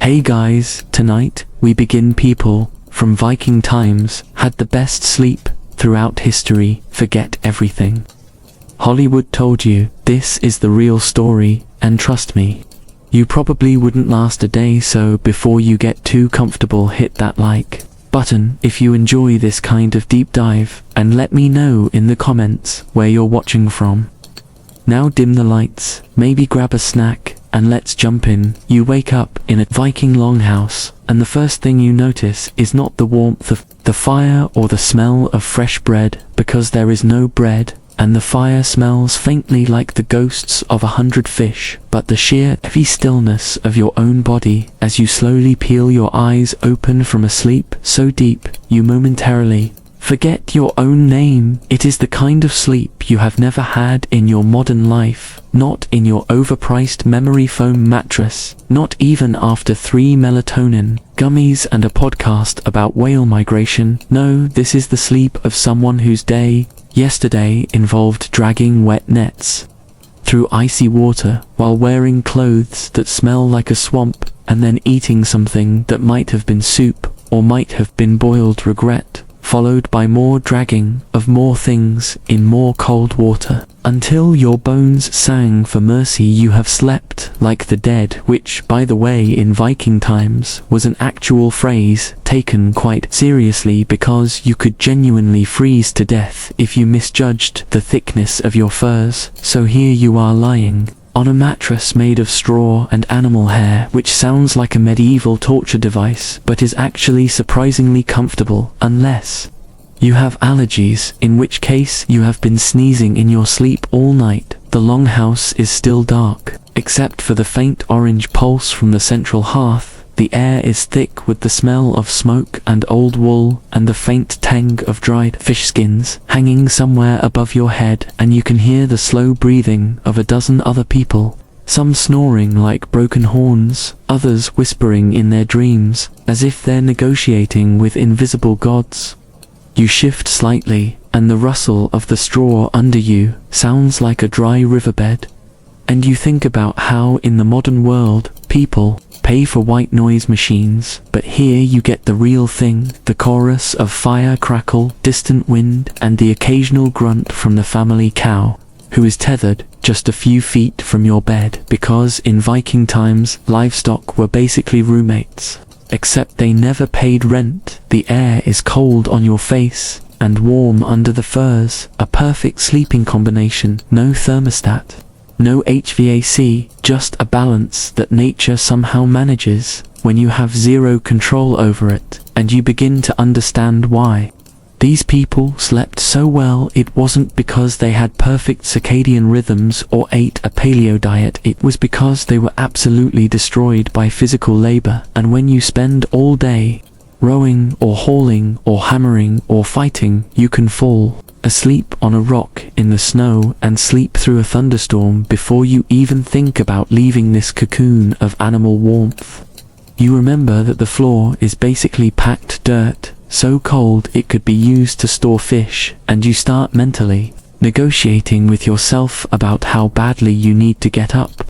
Hey guys, tonight we begin. People from Viking times had the best sleep throughout history. Forget everything Hollywood told you. This is the real story, and trust me, you probably wouldn't last a day. So before you get too comfortable, hit that like button if you enjoy this kind of deep dive, and let me know in the comments where you're watching from. Now dim the lights, maybe grab a snack, and let's jump in. You wake up in a Viking longhouse, and the first thing you notice is not the warmth of the fire or the smell of fresh bread, because there is no bread, and the fire smells faintly like the ghosts of 100 fish, but the sheer heavy stillness of your own body as you slowly peel your eyes open from a sleep so deep you momentarily forget your own name. It is the kind of sleep you have never had in your modern life, not in your overpriced memory foam mattress, not even after 3 melatonin gummies and a podcast about whale migration. No, this is the sleep of someone whose day yesterday involved dragging wet nets through icy water while wearing clothes that smell like a swamp, and then eating something that might have been soup or might have been boiled regret, followed by more dragging of more things in more cold water, until your bones sang for mercy. You have slept like the dead, which, by the way, in Viking times was an actual phrase taken quite seriously, because you could genuinely freeze to death if you misjudged the thickness of your furs. So here you are lying on a mattress made of straw and animal hair, which sounds like a medieval torture device, but is actually surprisingly comfortable, unless you have allergies, in which case you have been sneezing in your sleep all night. The longhouse is still dark, except for the faint orange pulse from the central hearth. The air is thick with the smell of smoke and old wool, and the faint tang of dried fish skins hanging somewhere above your head, and you can hear the slow breathing of a dozen other people, some snoring like broken horns, others whispering in their dreams, as if they're negotiating with invisible gods. You shift slightly, and the rustle of the straw under you sounds like a dry riverbed. And you think about how in the modern world, people pay for white noise machines, but here you get the real thing, the chorus of fire crackle, distant wind, and the occasional grunt from the family cow, who is tethered just a few feet from your bed, because in Viking times, livestock were basically roommates, except they never paid rent. The air is cold on your face and warm under the furs, a perfect sleeping combination. No thermostat, no HVAC, just a balance that nature somehow manages when you have zero control over it, and you begin to understand why these people slept so well. It wasn't because they had perfect circadian rhythms or ate a paleo diet, it was because they were absolutely destroyed by physical labor. And when you spend all day rowing or hauling or hammering or fighting, you can fall asleep on a rock in the snow and sleep through a thunderstorm before you even think about leaving this cocoon of animal warmth. You remember that the floor is basically packed dirt, so cold it could be used to store fish, and you start mentally negotiating with yourself about how badly you need to get up.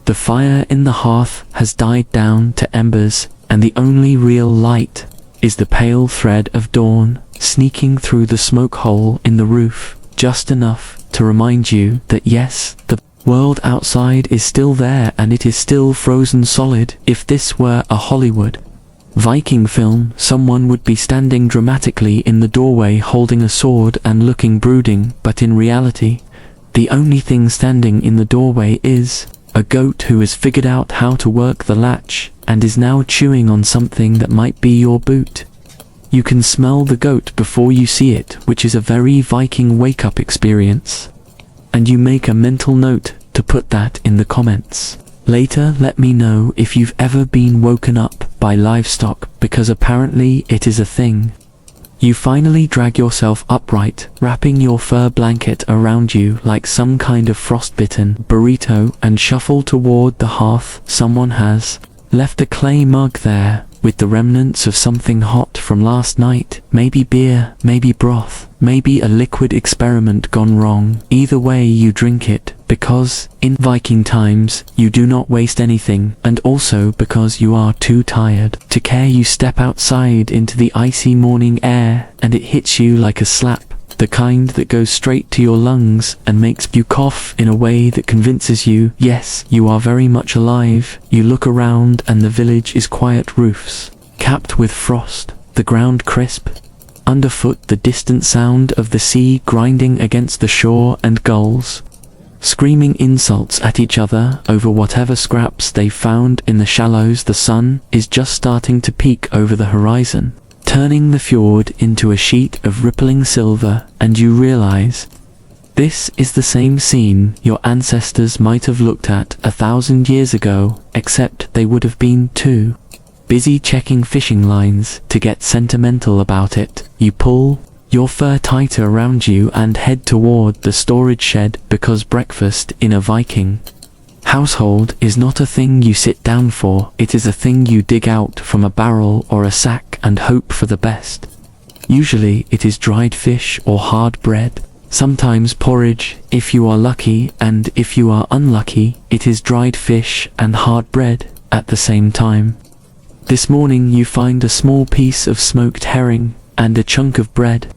The fire in the hearth has died down to embers, and the only real light is the pale thread of dawn sneaking through the smoke hole in the roof, just enough to remind you that yes, the world outside is still there, and it is still frozen solid. If this were a Hollywood Viking film, someone would be standing dramatically in the doorway holding a sword and looking brooding, but in reality, the only thing standing in the doorway is a goat who has figured out how to work the latch and is now chewing on something that might be your boot. You can smell the goat before you see it, which is a very Viking wake-up experience. And you make a mental note to put that in the comments later. Let me know if you've ever been woken up by livestock, because apparently it is a thing. You finally drag yourself upright, wrapping your fur blanket around you like some kind of frostbitten burrito, and shuffle toward the hearth. Someone has left a clay mug there with the remnants of something hot from last night. Maybe beer, maybe broth, maybe a liquid experiment gone wrong. Either way, you drink it, because, in Viking times, you do not waste anything, and also because you are too tired to care. You step outside into the icy morning air, and it hits you like a slap. The kind that goes straight to your lungs and makes you cough in a way that convinces you, yes, you are very much alive. You look around and the village is quiet, roofs capped with frost, the ground crisp. Underfoot the distant sound of the sea grinding against the shore and gulls screaming insults at each other over whatever scraps they found in the shallows. The sun is just starting to peek over the horizon, turning the fjord into a sheet of rippling silver, and you realize this is the same scene your ancestors might have looked at 1,000 years ago, except they would have been too busy checking fishing lines to get sentimental about it. You pull your fur tighter around you and head toward the storage shed, because breakfast in a Viking household is not a thing you sit down for. It is a thing you dig out from a barrel or a sack and hope for the best. Usually it is dried fish or hard bread, sometimes porridge if you are lucky, and if you are unlucky, it is dried fish and hard bread at the same time. This morning you find a small piece of smoked herring and a chunk of bread,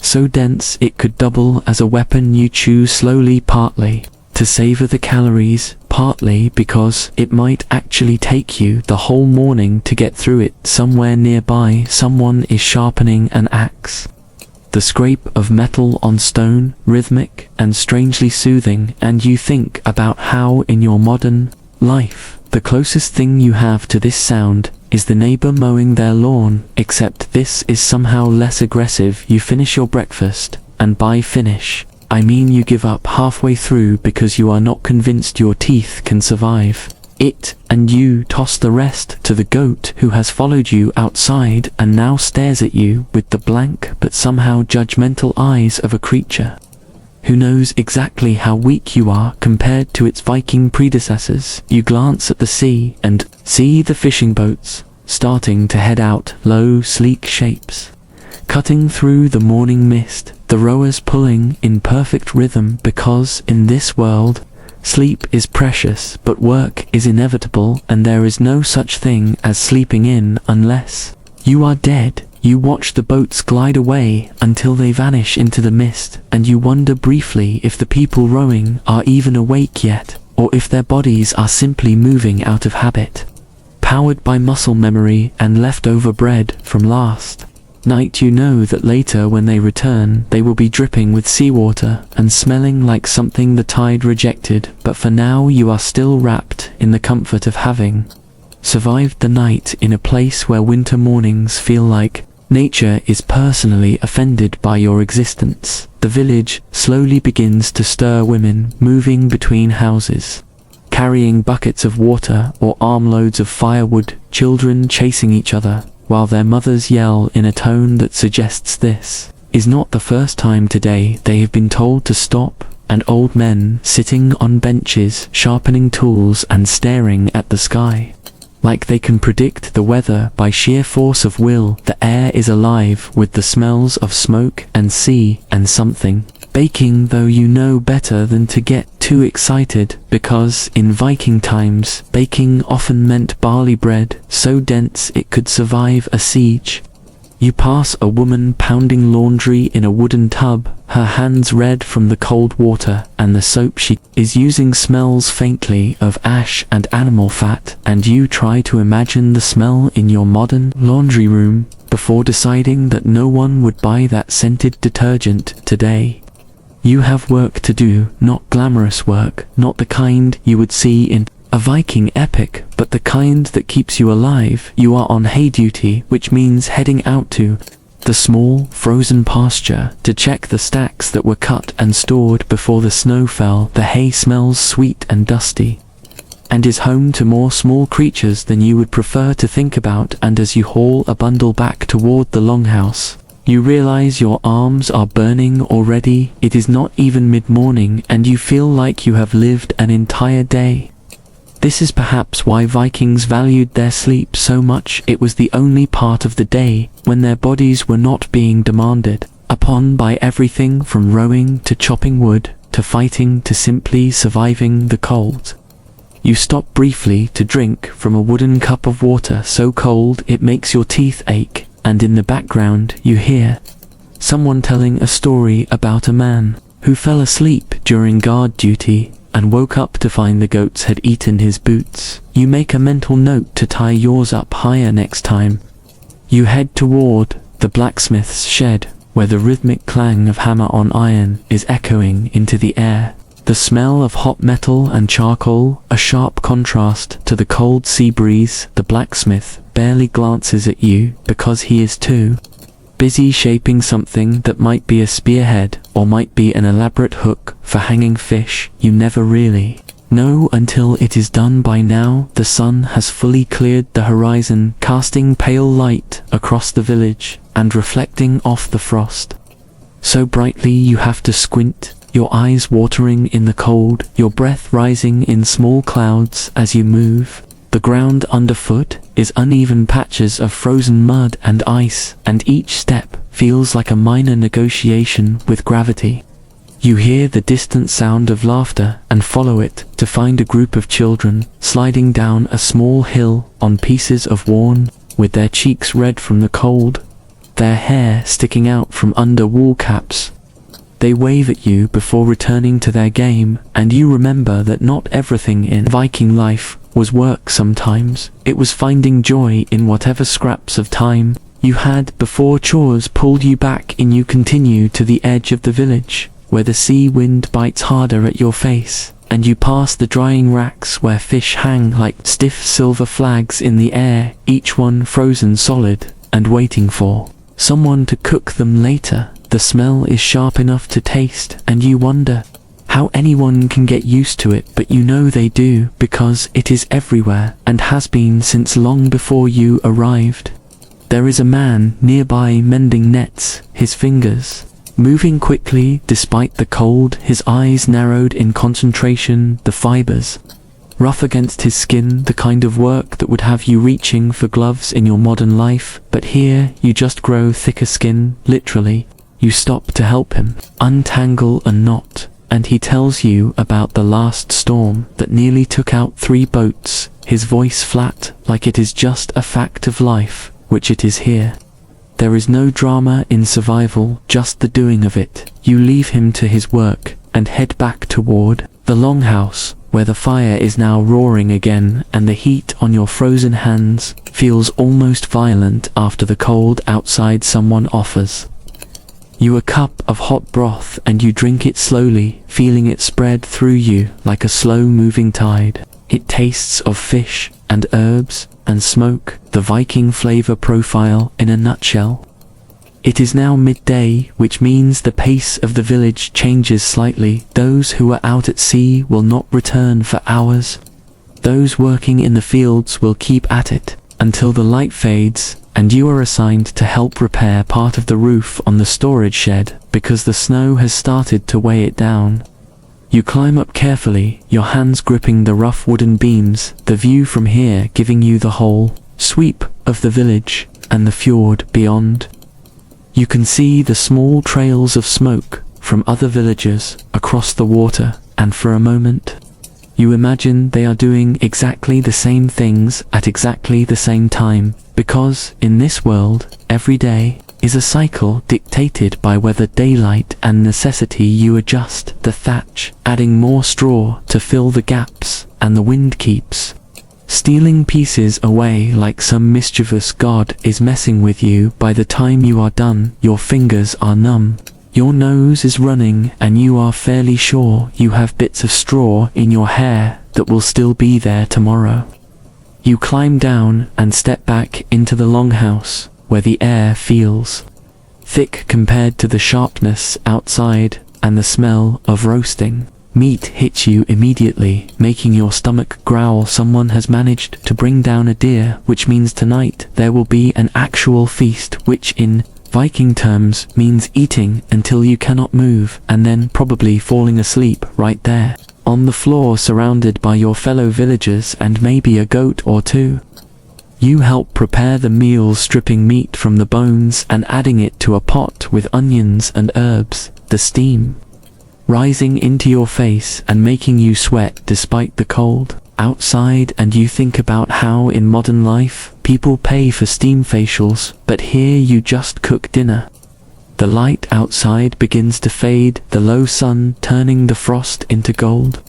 so dense it could double as a weapon. You chew slowly, partly to savor the calories, partly because it might actually take you the whole morning to get through it. Somewhere nearby, someone is sharpening an axe. The scrape of metal on stone, rhythmic and strangely soothing, and you think about how in your modern life, the closest thing you have to this sound is the neighbor mowing their lawn, except this is somehow less aggressive. You finish your breakfast, and by finish, I mean you give up halfway through because you are not convinced your teeth can survive it, and you toss the rest to the goat who has followed you outside and now stares at you with the blank but somehow judgmental eyes of a creature who knows exactly how weak you are compared to its Viking predecessors. You glance at the sea and see the fishing boats starting to head out, low, sleek shapes cutting through the morning mist, the rowers pulling in perfect rhythm, because in this world, sleep is precious, but work is inevitable, and there is no such thing as sleeping in unless you are dead. You watch the boats glide away until they vanish into the mist, and you wonder briefly if the people rowing are even awake yet, or if their bodies are simply moving out of habit, powered by muscle memory and leftover bread from last night. You know that later when they return, they will be dripping with seawater and smelling like something the tide rejected, but for now you are still wrapped in the comfort of having survived the night in a place where winter mornings feel like nature is personally offended by your existence. The village slowly begins to stir, women moving between houses, carrying buckets of water or armloads of firewood, children chasing each other, while their mothers yell in a tone that suggests this is not the first time today they have been told to stop, and old men sitting on benches sharpening tools and staring at the sky like they can predict the weather by sheer force of will. The air is alive with the smells of smoke and sea and something baking, though you know better than to get too excited, because in Viking times, baking often meant barley bread so dense it could survive a siege. You pass a woman pounding laundry in a wooden tub, her hands red from the cold water, and the soap she is using smells faintly of ash and animal fat, and you try to imagine the smell in your modern laundry room before deciding that no one would buy that scented detergent today. You have work to do, not glamorous work, not the kind you would see in a Viking epic, but the kind that keeps you alive. You are on hay duty, which means heading out to the small, frozen pasture to check the stacks that were cut and stored before the snow fell. The hay smells sweet and dusty, and is home to more small creatures than you would prefer to think about, and as you haul a bundle back toward the longhouse, you realize your arms are burning already. It is not even mid-morning, and you feel like you have lived an entire day. This is perhaps why Vikings valued their sleep so much. It was the only part of the day when their bodies were not being demanded upon by everything from rowing to chopping wood. to fighting to simply surviving the cold. You stop briefly to drink from a wooden cup of water so cold it makes your teeth ache, and in the background you hear someone telling a story about a man who fell asleep during guard duty and woke up to find the goats had eaten his boots. You make a mental note to tie yours up higher next time. You head toward the blacksmith's shed, where the rhythmic clang of hammer on iron is echoing into the air. The smell of hot metal and charcoal, a sharp contrast to the cold sea breeze. The blacksmith barely glances at you because he is too busy shaping something that might be a spearhead or might be an elaborate hook for hanging fish. You never really know until it is done. By now, the sun has fully cleared the horizon, casting pale light across the village and reflecting off the frost so brightly you have to squint, your eyes watering in the cold, your breath rising in small clouds as you move. The ground underfoot is uneven patches of frozen mud and ice, and each step feels like a minor negotiation with gravity. You hear the distant sound of laughter and follow it to find a group of children sliding down a small hill on pieces of worn, with their cheeks red from the cold, their hair sticking out from under wool caps. They wave at you before returning to their game, and you remember that not everything in Viking life was work. Sometimes it was finding joy in whatever scraps of time you had before chores pulled you back in. You continue to the edge of the village, where the sea wind bites harder at your face, and you pass the drying racks where fish hang like stiff silver flags in the air, each one frozen solid and waiting for someone to cook them later. The smell is sharp enough to taste, and you wonder how anyone can get used to it, but you know they do because it is everywhere and has been since long before you arrived. There is a man nearby mending nets, his fingers moving quickly despite the cold, his eyes narrowed in concentration, the fibers rough against his skin, the kind of work that would have you reaching for gloves in your modern life, but here you just grow thicker skin, literally. You stop to help him untangle a knot, and he tells you about the last storm that nearly took out 3 boats, his voice flat, like it is just a fact of life, which it is here. There is no drama in survival, just the doing of it. You leave him to his work and head back toward the longhouse, where the fire is now roaring again, and the heat on your frozen hands feels almost violent after the cold outside. Someone offers you a cup of hot broth, and you drink it slowly, feeling it spread through you like a slow-moving tide. It tastes of fish and herbs and smoke, the Viking flavor profile in a nutshell. It is now midday, which means the pace of the village changes slightly. Those who are out at sea will not return for hours. Those working in the fields will keep at it until the light fades, and you are assigned to help repair part of the roof on the storage shed because the snow has started to weigh it down. You climb up carefully, your hands gripping the rough wooden beams, the view from here giving you the whole sweep of the village and the fjord beyond. You can see the small trails of smoke from other villagers across the water, and for a moment, you imagine they are doing exactly the same things at exactly the same time, because in this world, every day is a cycle dictated by weather, daylight, and necessity. You adjust the thatch, adding more straw to fill the gaps, and the wind keeps stealing pieces away like some mischievous god is messing with you. By the time you are done, your fingers are numb, your nose is running, and you are fairly sure you have bits of straw in your hair that will still be there tomorrow. You climb down and step back into the longhouse, where the air feels thick compared to the sharpness outside, and the smell of roasting meat hits you immediately, making your stomach growl. Someone has managed to bring down a deer, which means tonight there will be an actual feast, which in Viking terms means eating until you cannot move, and then probably falling asleep right there on the floor surrounded by your fellow villagers and maybe a goat or 2. You help prepare the meal, stripping meat from the bones and adding it to a pot with onions and herbs. The steam rising into your face and making you sweat despite the cold outside. And you think about how in modern life, people pay for steam facials, but here you just cook dinner. The light outside begins to fade, the low sun turning the frost into gold,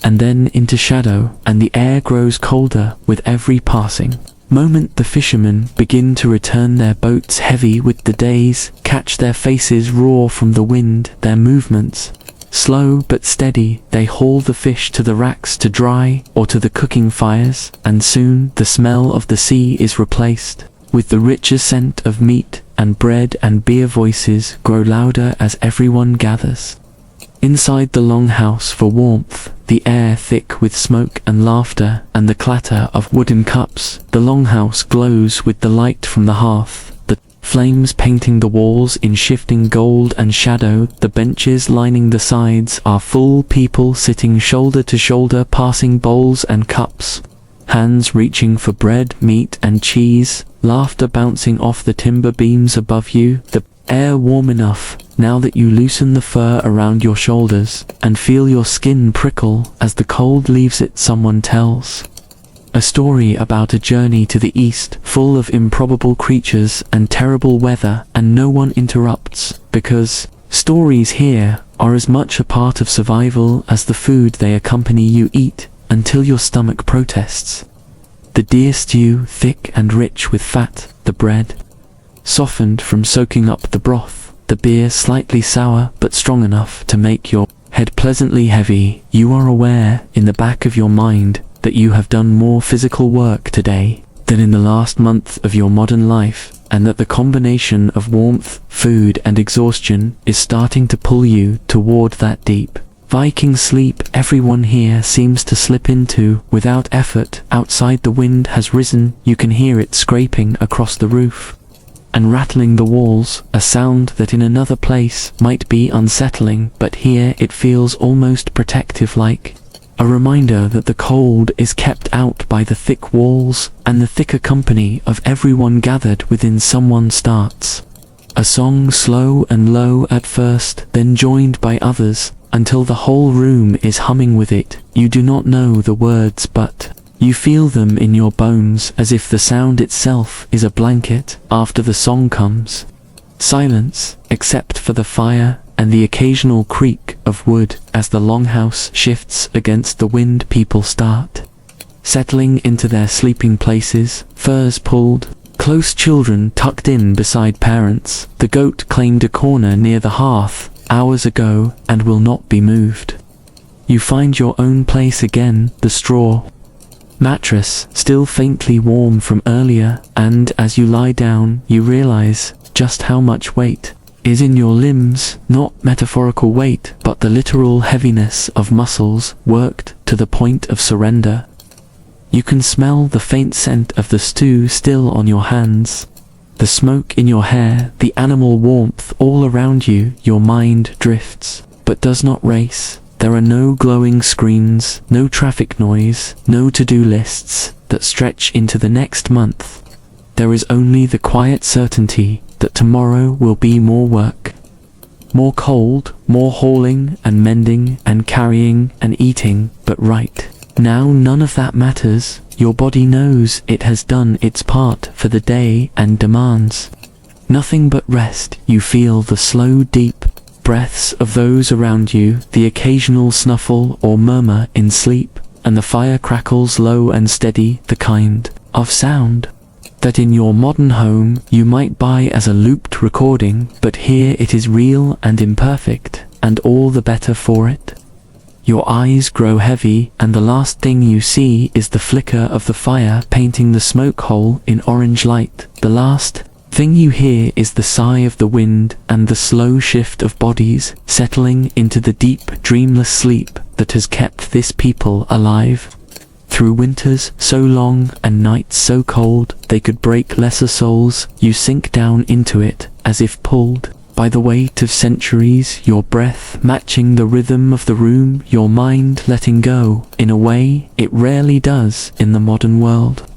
and then into shadow, and the air grows colder with every passing moment. The fishermen begin to return their boats heavy with the days, catch their faces raw from the wind, their movements slow but steady. They haul the fish to the racks to dry, or to the cooking fires, and soon the smell of the sea is replaced with the richer scent of meat and bread, and beer. Voices grow louder as everyone gathers inside the longhouse for warmth, the air thick with smoke and laughter and the clatter of wooden cups. The longhouse glows with the light from the hearth, the flames painting the walls in shifting gold and shadow. The benches lining the sides are full, people sitting shoulder to shoulder, passing bowls and cups, hands reaching for bread, meat and cheese, laughter bouncing off the timber beams above you. The air warm enough now that you loosen the fur around your shoulders and feel your skin prickle as the cold leaves it. Someone tells a story about a journey to the east, full of improbable creatures and terrible weather, and no one interrupts, because stories here are as much a part of survival as the food they accompany you eat, until your stomach protests. The deer stew, thick and rich with fat, the bread softened from soaking up the broth, the beer slightly sour but strong enough to make your head pleasantly heavy. You are aware in the back of your mind that you have done more physical work today than in the last month of your modern life, and that the combination of warmth, food and exhaustion is starting to pull you toward that deep Viking sleep everyone here seems to slip into without effort. Outside, the wind has risen, you can hear it scraping across the roof and rattling the walls, a sound that in another place might be unsettling, but here it feels almost protective, like a reminder that the cold is kept out by the thick walls and the thicker company of everyone gathered within. Someone starts a song, slow and low at first, then joined by others, until the whole room is humming with it. You do not know the words, but you feel them in your bones, as if the sound itself is a blanket. After the song comes silence, except for the fire and the occasional creak of wood as the longhouse shifts against the wind. People start settling into their sleeping places, furs pulled close, children tucked in beside parents. The goat claimed a corner near the hearth hours ago and will not be moved. You find your own place again, the straw mattress still faintly warm from earlier, and as you lie down you realize just how much weight is in your limbs. Not metaphorical weight, but the literal heaviness of muscles worked to the point of surrender. You can smell the faint scent of the stew still on your hands, the smoke in your hair, the animal warmth all around you. Your mind drifts, but does not race. There are no glowing screens, no traffic noise, no to-do lists that stretch into the next month. There is only the quiet certainty that tomorrow will be more work, more cold, more hauling and mending and carrying and eating. But right now none of that matters. Your body knows it has done its part for the day and demands nothing but rest. You feel the slow, deep breaths of those around you, the occasional snuffle or murmur in sleep, and the fire crackles low and steady, the kind of sound that in your modern home you might buy as a looped recording, but here it is real and imperfect, and all the better for it. Your eyes grow heavy, and the last thing you see is the flicker of the fire painting the smoke hole in orange light. The last thing you hear is the sigh of the wind and the slow shift of bodies settling into the deep, dreamless sleep that has kept this people alive through winters so long and nights so cold they could break lesser souls. You sink down into it as if pulled by the weight of centuries, your breath matching the rhythm of the room, your mind letting go in a way it rarely does in the modern world,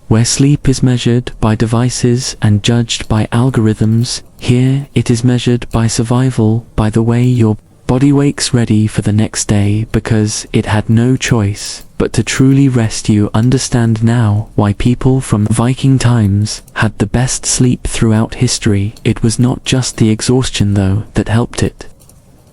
where sleep is measured by devices and judged by algorithms. Here it is measured by survival, by the way your Body wakes ready for the next day because it had no choice but to truly rest. You understand now why people from Viking times had the best sleep throughout history. It was not just the exhaustion though that helped, it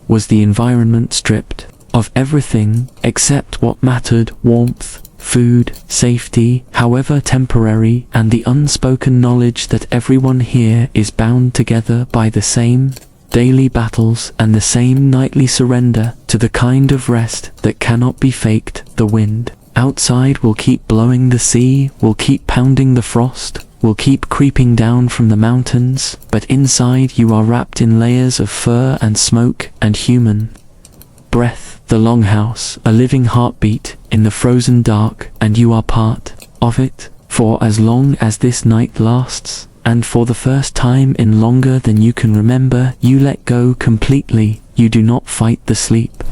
was the environment stripped of everything except what mattered: warmth, food, safety, however temporary, and the unspoken knowledge that everyone here is bound together by the same daily battles and the same nightly surrender to the kind of rest that cannot be faked. The wind outside will keep blowing, the sea will keep pounding, the frost will keep creeping down from the mountains, but inside you are wrapped in layers of fur and smoke and human breath. The longhouse, a living heartbeat in the frozen dark, and you are part of it for as long as this night lasts. And for the first time in longer than you can remember, you let go completely. You do not fight the sleep.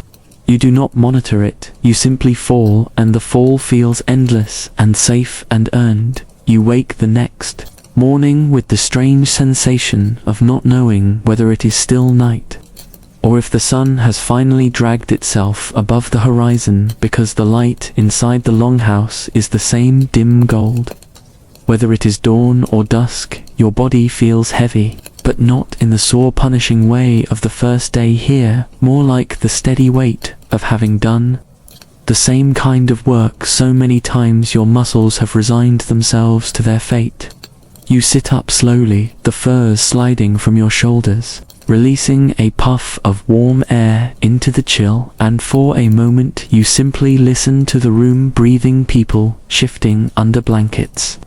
You do not monitor it. You simply fall, and the fall feels endless and safe and earned. You wake the next morning with the strange sensation of not knowing whether it is still night or if the sun has finally dragged itself above the horizon, because the light inside the longhouse is the same dim gold. Whether it is dawn or dusk, your body feels heavy, but not in the sore punishing way of the first day here, more like the steady weight of having done the same kind of work so many times your muscles have resigned themselves to their fate. You sit up slowly, the furs sliding from your shoulders, releasing a puff of warm air into the chill, and for a moment you simply listen to the room breathing, people shifting under blankets,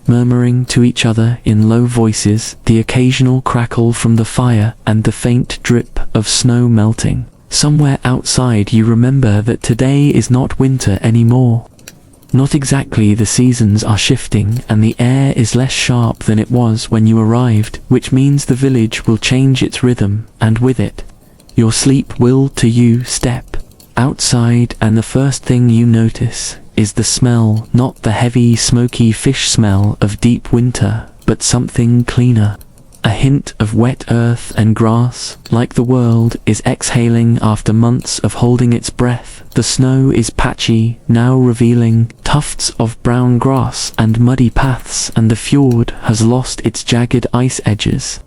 murmuring to each other in low voices, the occasional crackle from the fire and the faint drip of snow melting. Somewhere outside you remember that today is not winter anymore. Not exactly, the seasons are shifting and the air is less sharp than it was when you arrived, which means the village will change its rhythm, and with it, your sleep will too. You step outside and the first thing you notice is the smell, not the heavy smoky fish smell of deep winter, but something cleaner. A hint of wet earth and grass, like the world is exhaling after months of holding its breath. The snow is patchy, now revealing tufts of brown grass and muddy paths, and the fjord has lost its jagged ice edges,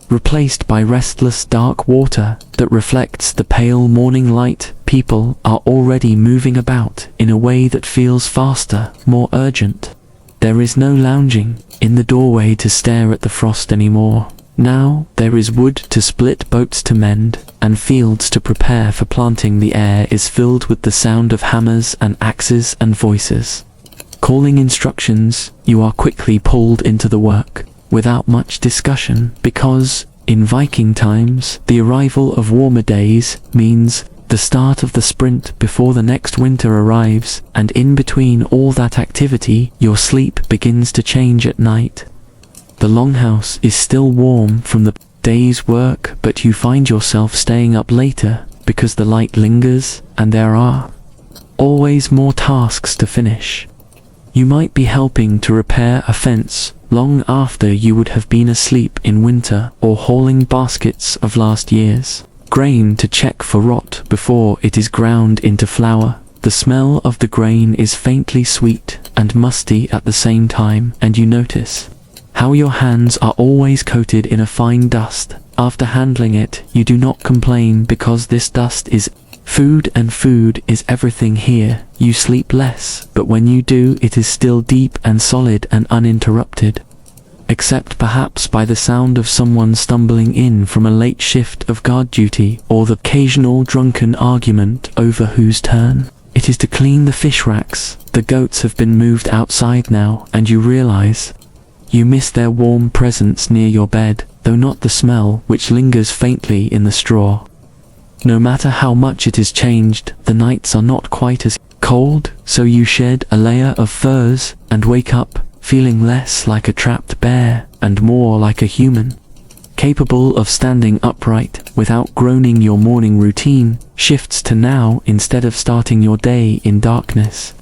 replaced by restless dark water that reflects the pale morning light. People are already moving about in a way that feels faster, more urgent. There is no lounging in the doorway to stare at the frost anymore. Now there is wood to split, boats to mend, and fields to prepare for planting. The air is filled with the sound of hammers and axes and voices calling instructions. You are quickly pulled into the work without much discussion, because in Viking times the arrival of warmer days means the start of the sprint before the next winter arrives, and in between all that activity, your sleep begins to change at night. The longhouse is still warm from the day's work, but you find yourself staying up later because the light lingers and there are always more tasks to finish. You might be helping to repair a fence long after you would have been asleep in winter, or hauling baskets of last year's grain to check for rot before it is ground into flour. The smell of the grain is faintly sweet and musty at the same time, and you notice how your hands are always coated in a fine dust. After handling it, you do not complain because this dust is food, and food is everything here. You sleep less, but when you do, it is still deep and solid and uninterrupted, except perhaps by the sound of someone stumbling in from a late shift of guard duty, or the occasional drunken argument over whose turn it is to clean the fish racks. The goats have been moved outside now, and you realize you miss their warm presence near your bed, though not the smell which lingers faintly in the straw. No matter how much it is changed, the nights are not quite as cold, so you shed a layer of furs and wake up feeling less like a trapped bear and more like a human, capable of standing upright without groaning. Your morning routine shifts to now, instead of starting your day in darkness,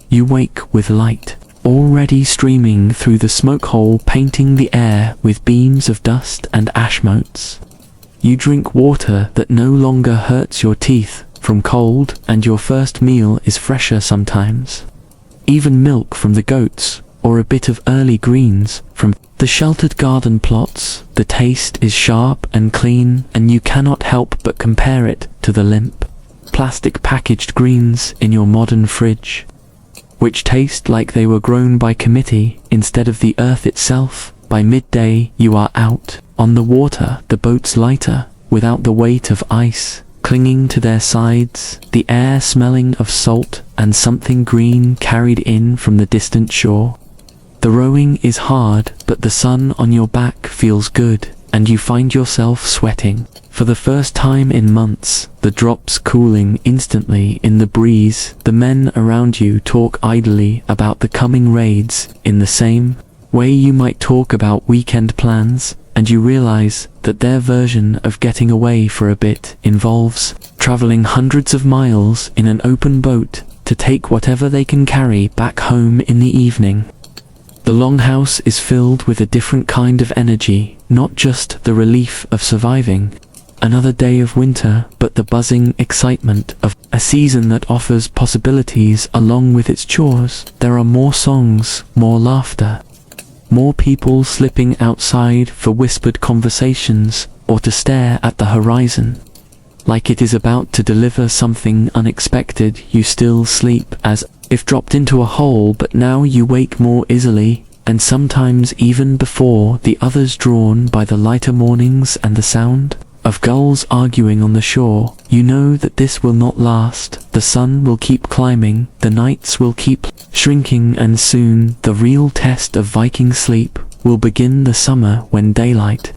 you wake with light already streaming through the smoke hole, painting the air with beams of dust and ash motes. You drink water that no longer hurts your teeth from cold, and your first meal is fresher sometimes. Even milk from the goats, or a bit of early greens from the sheltered garden plots. The taste is sharp and clean, and you cannot help but compare it to the limp, plastic packaged greens in your modern fridge, which taste like they were grown by committee instead of the earth itself. By midday, you are out on the water, the boats lighter, without the weight of ice clinging to their sides, the air smelling of salt and something green carried in from the distant shore. The rowing is hard, but the sun on your back feels good, and you find yourself sweating. For the first time in months, the drops cooling instantly in the breeze. The men around you talk idly about the coming raids in the same way you might talk about weekend plans, and you realize that their version of getting away for a bit involves traveling hundreds of miles in an open boat to take whatever they can carry back home in the evening. The longhouse is filled with a different kind of energy, not just the relief of surviving another day of winter, but the buzzing excitement of a season that offers possibilities along with its chores. There are more songs, more laughter, more people slipping outside for whispered conversations or to stare at the horizon. Like it is about to deliver something unexpected, you still sleep as if dropped into a hole, but now you wake more easily, and sometimes even before the others, drawn by the lighter mornings and the sound of gulls arguing on the shore. You know that this will not last. The sun will keep climbing, the nights will keep shrinking, and soon the real test of Viking sleep will begin. The summer, when daylight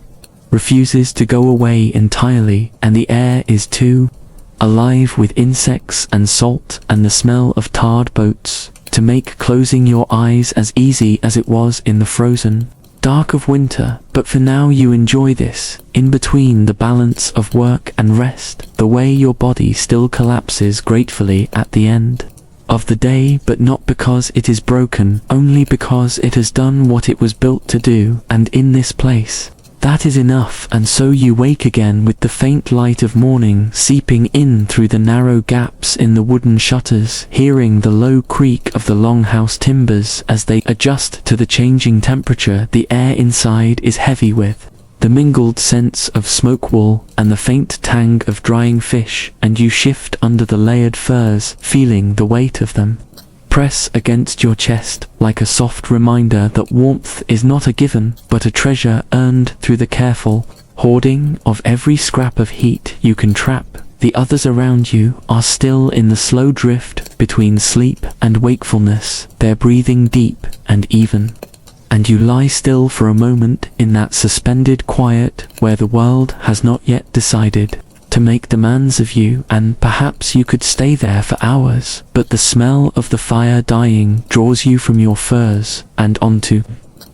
refuses to go away entirely, and the air is too alive with insects and salt and the smell of tarred boats to make closing your eyes as easy as it was in the frozen dark of winter. But for now you enjoy this, in between the balance of work and rest, the way your body still collapses gratefully at the end of the day, but not because it is broken, only because it has done what it was built to do, and in this place, that is enough. And so you wake again with the faint light of morning seeping in through the narrow gaps in the wooden shutters, hearing the low creak of the longhouse timbers as they adjust to the changing temperature. The air inside is heavy with the mingled scents of smoke wool and the faint tang of drying fish, and you shift under the layered furs, feeling the weight of them press against your chest, like a soft reminder that warmth is not a given, but a treasure earned through the careful hoarding of every scrap of heat you can trap. The others around you are still in the slow drift between sleep and wakefulness, their breathing deep and even, and you lie still for a moment in that suspended quiet where the world has not yet decided to make demands of you, and perhaps you could stay there for hours, but the smell of the fire dying draws you from your furs and onto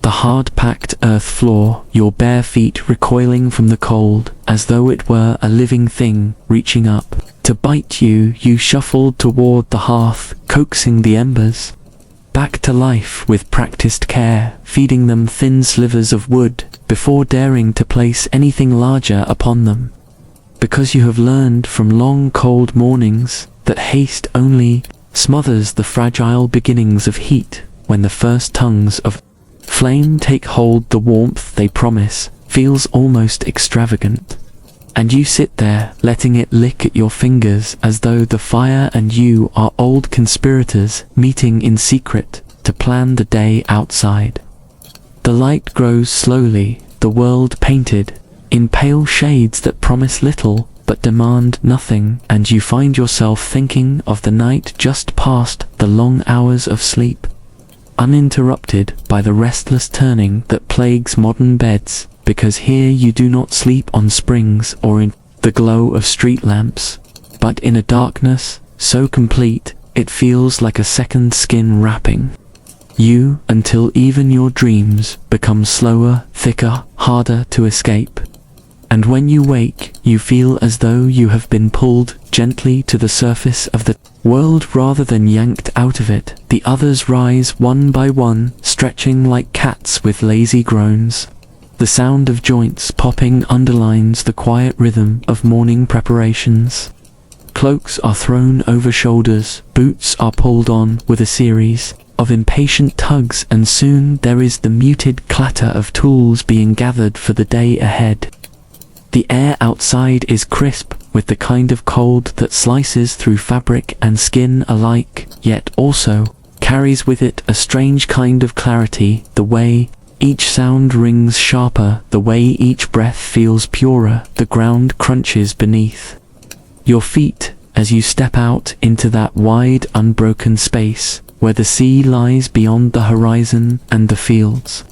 the hard-packed earth floor, your bare feet recoiling from the cold, as though it were a living thing reaching up to bite you. You shuffled toward the hearth, coaxing the embers back to life with practiced care, feeding them thin slivers of wood before daring to place anything larger upon them. Because you have learned from long cold mornings that haste only smothers the fragile beginnings of heat. When the first tongues of flame take hold, the warmth they promise feels almost extravagant, and you sit there letting it lick at your fingers as though the fire and you are old conspirators meeting in secret to plan the day outside. The light grows slowly, the world painted in pale shades that promise little but demand nothing, and you find yourself thinking of the night just past, the long hours of sleep, uninterrupted by the restless turning that plagues modern beds, because here you do not sleep on springs or in the glow of street lamps, but in a darkness so complete it feels like a second skin wrapping you, until even your dreams become slower, thicker, harder to escape. And when you wake, you feel as though you have been pulled gently to the surface of the world rather than yanked out of it. The others rise one by one, stretching like cats with lazy groans, The sound of joints popping underlines the quiet rhythm of morning preparations. Cloaks are thrown over shoulders, boots are pulled on with a series of impatient tugs, and soon there is the muted clatter of tools being gathered for the day ahead. The air outside is crisp, with the kind of cold that slices through fabric and skin alike, yet also carries with it a strange kind of clarity, the way each sound rings sharper, the way each breath feels purer, the ground crunches beneath your feet as you step out into that wide, unbroken space, where the sea lies beyond the horizon and the fields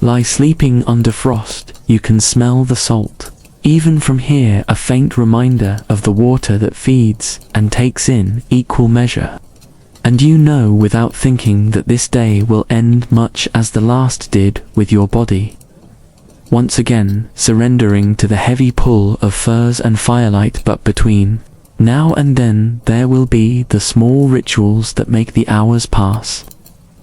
lie sleeping under frost. You can smell the salt. Even from here, a faint reminder of the water that feeds and takes in equal measure. And you know without thinking that this day will end much as the last did with your body. Once again, surrendering to the heavy pull of furs and firelight, but between now and then there will be the small rituals that make the hours pass.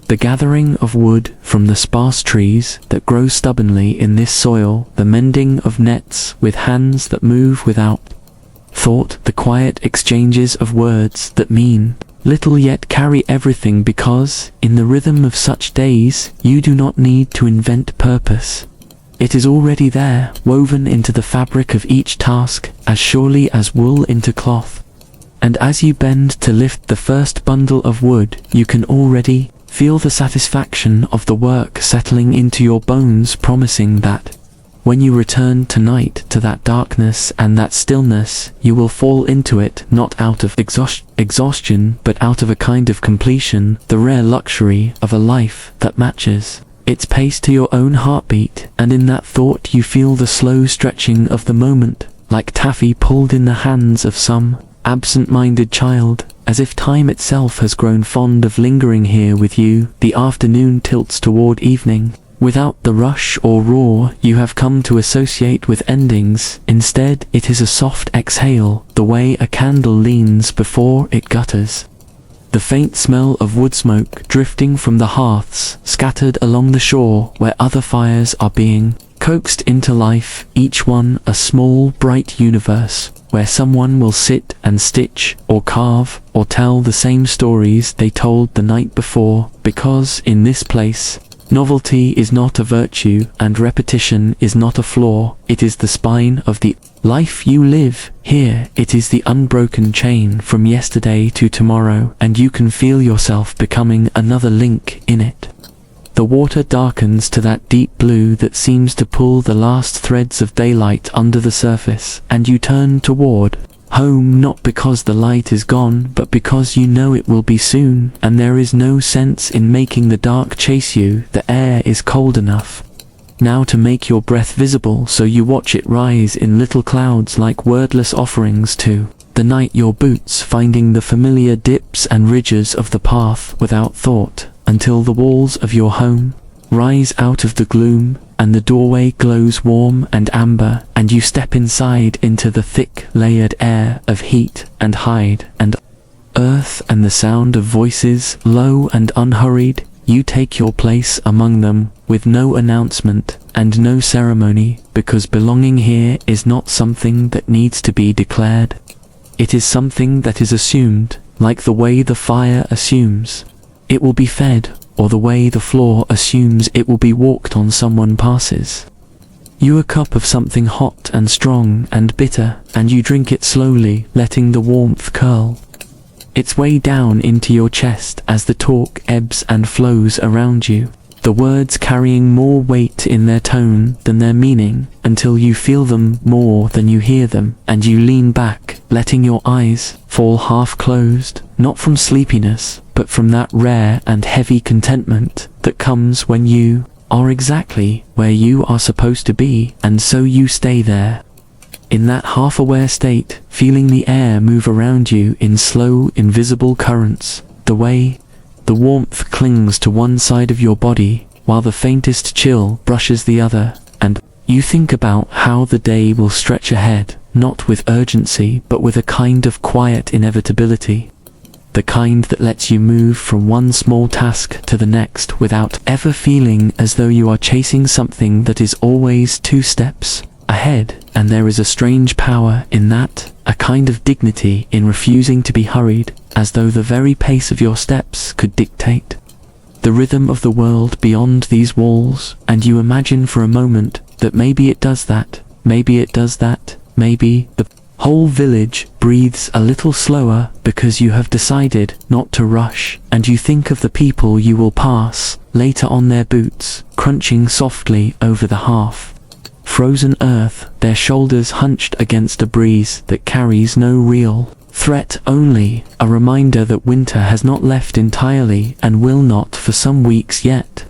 The gathering of wood from the sparse trees that grow stubbornly in this soil, the mending of nets with hands that move without thought, the quiet exchanges of words that mean little yet carry everything, because in the rhythm of such days you do not need to invent purpose. It is already there, woven into the fabric of each task, as surely as wool into cloth. And as you bend to lift the first bundle of wood, you can already feel the satisfaction of the work settling into your bones, promising that when you return tonight to that darkness and that stillness, you will fall into it not out of exhaustion, but out of a kind of completion, the rare luxury of a life that matches its pace to your own heartbeat. And in that thought you feel the slow stretching of the moment, like taffy pulled in the hands of some absent-minded child, as if time itself has grown fond of lingering here with you. The afternoon tilts toward evening. Without the rush or roar you have come to associate with endings, instead it is a soft exhale, the way a candle leans before it gutters. The faint smell of wood smoke drifting from the hearths scattered along the shore where other fires are being coaxed into life, each one a small bright universe, where someone will sit and stitch or carve or tell the same stories they told the night before, because in this place novelty is not a virtue and repetition is not a flaw. It is the spine of the life you live. Here it is the unbroken chain from yesterday to tomorrow, and you can feel yourself becoming another link in it. The water darkens to that deep blue that seems to pull the last threads of daylight under the surface, and you turn toward home, not because the light is gone, but because you know it will be soon, and there is no sense in making the dark chase you. The air is cold enough now to make your breath visible, so you watch it rise in little clouds like wordless offerings to the night, your boots finding the familiar dips and ridges of the path without thought, until the walls of your home rise out of the gloom, and the doorway glows warm and amber, and you step inside into the thick, layered air of heat and hide and earth, and the sound of voices, low and unhurried. You take your place among them, with no announcement and no ceremony, because belonging here is not something that needs to be declared. It is something that is assumed, like the way the fire assumes it will be fed, or the way the floor assumes it will be walked on someone passes you a cup of something hot and strong and bitter, and you drink it slowly, letting the warmth curl its way down into your chest as the talk ebbs and flows around you, the words carrying more weight in their tone than their meaning, until you feel them more than you hear them, and you lean back, letting your eyes fall half closed, not from sleepiness, but from that rare and heavy contentment that comes when you are exactly where you are supposed to be, and so you stay there, in that half-aware state, feeling the air move around you in slow, invisible currents, the way the warmth clings to one side of your body, while the faintest chill brushes the other, and you think about how the day will stretch ahead, not with urgency, but with a kind of quiet inevitability. the kind that lets you move from one small task to the next without ever feeling as though you are chasing something that is always 2 steps ahead. And there is a strange power in that, a kind of dignity in refusing to be hurried, as though the very pace of your steps could dictate the rhythm of the world beyond these walls. And you imagine for a moment that maybe it does that, maybe it does that, maybe the whole village breathes a little slower because you have decided not to rush. And you think of the people you will pass later on, their boots crunching softly over the half-frozen earth, their shoulders hunched against a breeze that carries no real threat, only a reminder that winter has not left entirely and will not for some weeks yet.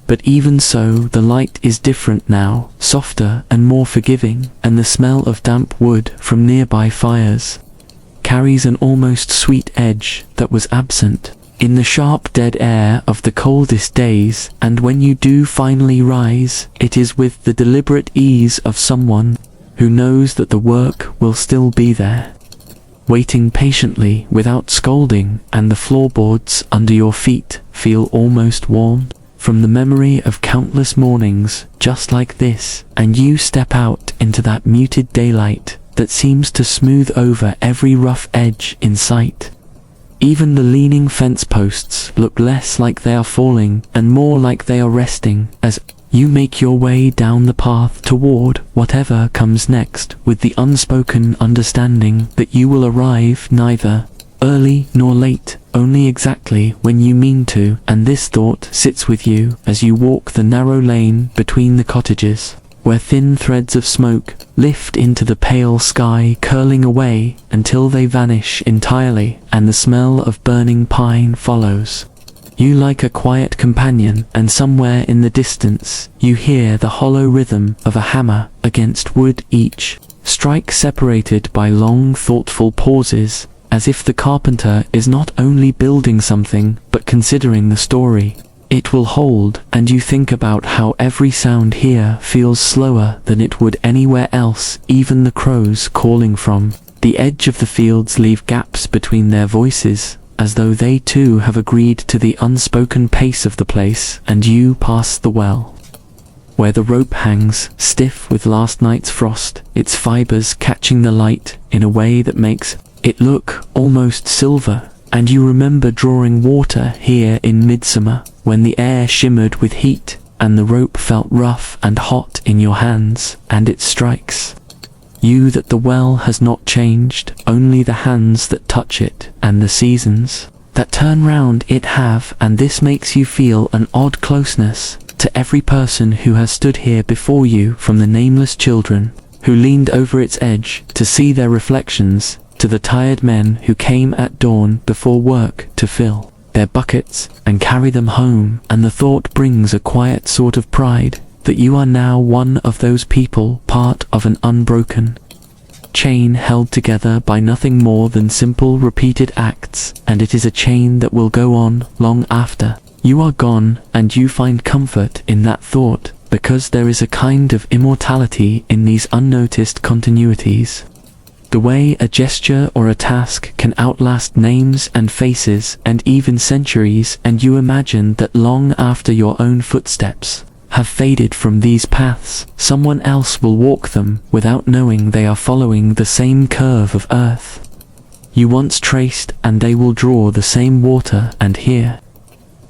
But even so, the light is different now, softer and more forgiving, and the smell of damp wood from nearby fires carries an almost sweet edge that was absent in the sharp dead air of the coldest days. And when you do finally rise, it is with the deliberate ease of someone who knows that the work will still be there, waiting patiently without scolding, and the floorboards under your feet feel almost warm from the memory of countless mornings just like this. And you step out into that muted daylight that seems to smooth over every rough edge in sight. Even the leaning fence posts look less like they are falling and more like they are resting as you make your way down the path toward whatever comes next, with the unspoken understanding that you will arrive neither early nor late, only exactly when you mean to. And this thought sits with you as you walk the narrow lane between the cottages, where thin threads of smoke lift into the pale sky, curling away until they vanish entirely, and the smell of burning pine follows you like a quiet companion. And somewhere in the distance you hear the hollow rhythm of a hammer against wood, each strike separated by long thoughtful pauses, as if the carpenter is not only building something but considering the story it will hold. And you think about how every sound here feels slower than it would anywhere else. Even the crows calling from the edge of the fields leave gaps between their voices, as though they too have agreed to the unspoken pace of the place. And you pass the well, where the rope hangs stiff with last night's frost, its fibers catching the light in a way that makes it look almost silver. And you remember drawing water here in midsummer, when the air shimmered with heat and the rope felt rough and hot in your hands. And it strikes you that the well has not changed, only the hands that touch it and the seasons that turn round it have. And this makes you feel an odd closeness to every person who has stood here before you, from the nameless children who leaned over its edge to see their reflections, to the tired men who came at dawn before work to fill their buckets and carry them home. And the thought brings a quiet sort of pride that you are now one of those people, part of an unbroken chain held together by nothing more than simple repeated acts. And it is a chain that will go on long after you are gone. And you find comfort in that thought, because there is a kind of immortality in these unnoticed continuities. The way a gesture or a task can outlast names and faces and even centuries. And you imagine that long after your own footsteps have faded from these paths, someone else will walk them without knowing they are following the same curve of earth you once traced. And they will draw the same water and hear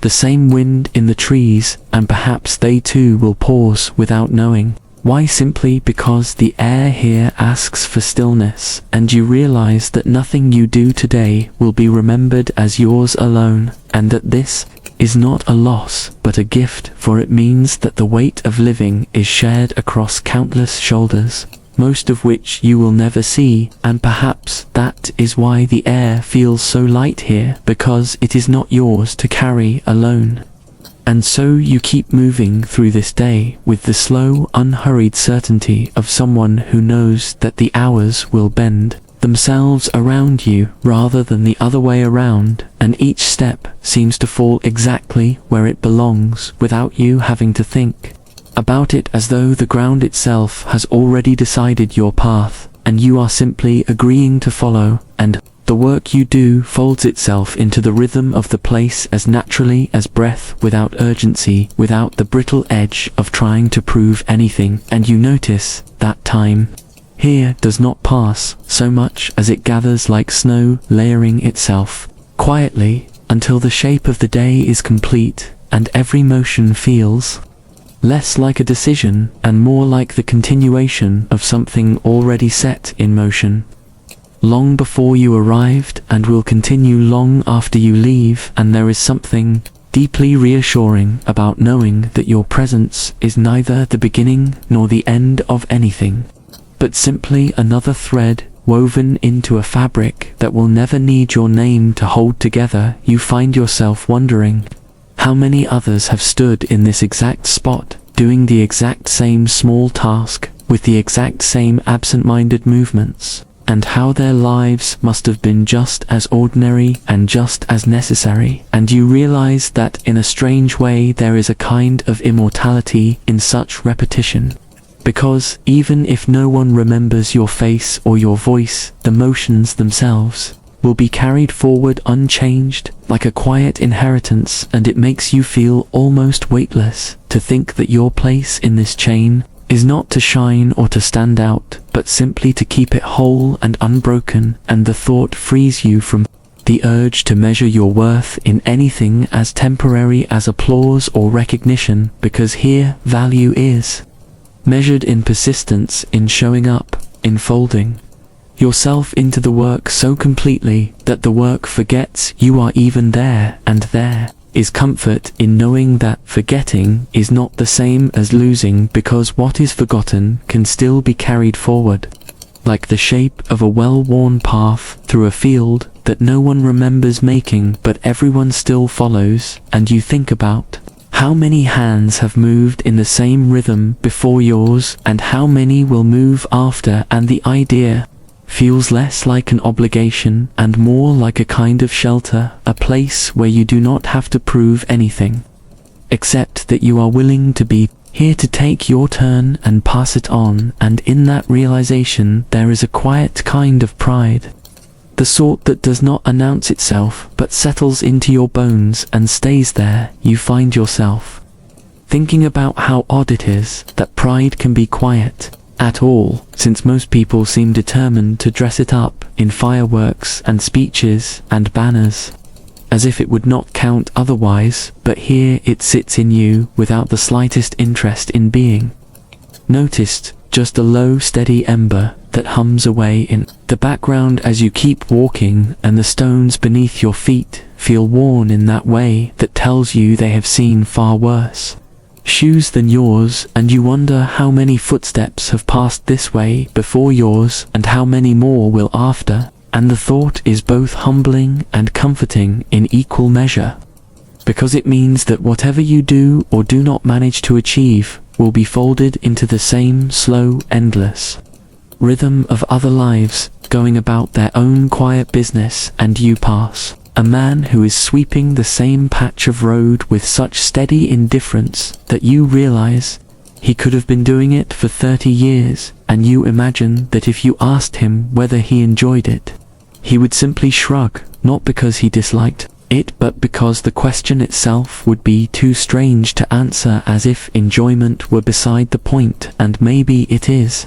the same wind in the trees, and perhaps they too will pause without knowing why, simply because the air here asks for stillness. And you realize that nothing you do today will be remembered as yours alone, and that this is not a loss but a gift, for it means that the weight of living is shared across countless shoulders, most of which you will never see. And perhaps that is why the air feels so light here, because it is not yours to carry alone. And so you keep moving through this day with the slow, unhurried certainty of someone who knows that the hours will bend themselves around you rather than the other way around, and each step seems to fall exactly where it belongs without you having to think about it, as though the ground itself has already decided your path and you are simply agreeing to follow. And The work you do folds itself into the rhythm of the place as naturally as breath, without urgency, without the brittle edge of trying to prove anything, and you notice that time here does not pass so much as it gathers like snow, layering itself quietly until the shape of the day is complete, and every motion feels less like a decision and more like the continuation of something already set in motion long before you arrived, and will continue long after you leave. And there is something deeply reassuring about knowing that your presence is neither the beginning nor the end of anything, but simply another thread woven into a fabric that will never need your name to hold together. You find yourself wondering how many others have stood in this exact spot, doing the exact same small task, with the exact same absent-minded movements, and how their lives must have been just as ordinary and just as necessary. And you realize that in a strange way there is a kind of immortality in such repetition. Because even if no one remembers your face or your voice, the motions themselves will be carried forward unchanged, like a quiet inheritance, and it makes you feel almost weightless to think that your place in this chain is not to shine or to stand out, but simply to keep it whole and unbroken. And the thought frees you from the urge to measure your worth in anything as temporary as applause or recognition, because here value is measured in persistence, in showing up, in folding yourself into the work so completely that the work forgets you are even there. And there is comfort in knowing that forgetting is not the same as losing, because what is forgotten can still be carried forward, like the shape of a well-worn path through a field that no one remembers making but everyone still follows. And you think about how many hands have moved in the same rhythm before yours, and how many will move after, and the idea feels less like an obligation and more like a kind of shelter, a place where you do not have to prove anything, except that you are willing to be here to take your turn and pass it on. And in that realization there is a quiet kind of pride, the sort that does not announce itself but settles into your bones and stays there. You find yourself thinking about how odd it is that pride can be quiet at all, since most people seem determined to dress it up in fireworks and speeches and banners, as if it would not count otherwise. But here it sits in you without the slightest interest in being noticed, just a low, steady ember that hums away in the background as you keep walking, and the stones beneath your feet feel worn in that way that tells you they have seen far worse shoes than yours, and you wonder how many footsteps have passed this way before yours and how many more will after. And the thought is both humbling and comforting in equal measure, because it means that whatever you do or do not manage to achieve will be folded into the same slow, endless rhythm of other lives going about their own quiet business. And you pass a man who is sweeping the same patch of road with such steady indifference that you realize he could have been doing it for 30 years, and you imagine that if you asked him whether he enjoyed it, he would simply shrug, not because he disliked it, but because the question itself would be too strange to answer, as if enjoyment were beside the point. And maybe it is,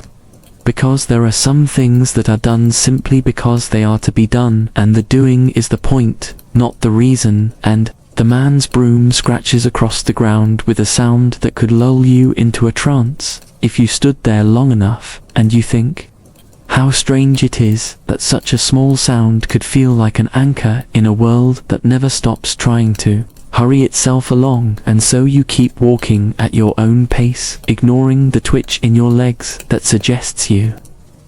because there are some things that are done simply because they are to be done, and the doing is the point, not the reason. And the man's broom scratches across the ground with a sound that could lull you into a trance if you stood there long enough, and you think how strange it is that such a small sound could feel like an anchor in a world that never stops trying to hurry itself along. And so you keep walking at your own pace, ignoring the twitch in your legs that suggests you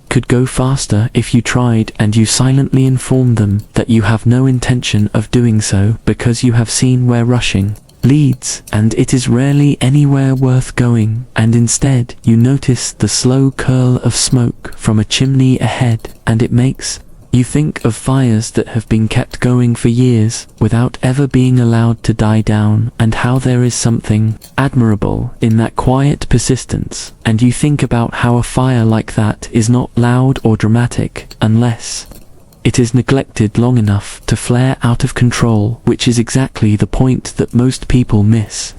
could go faster if you tried, and you silently inform them that you have no intention of doing so because you have seen where rushing leads, and it is rarely anywhere worth going. And instead you notice the slow curl of smoke from a chimney ahead, and it makes you think of fires that have been kept going for years without ever being allowed to die down, and how there is something admirable in that quiet persistence. And you think about how a fire like that is not loud or dramatic unless it is neglected long enough to flare out of control, which is exactly the point that most people miss.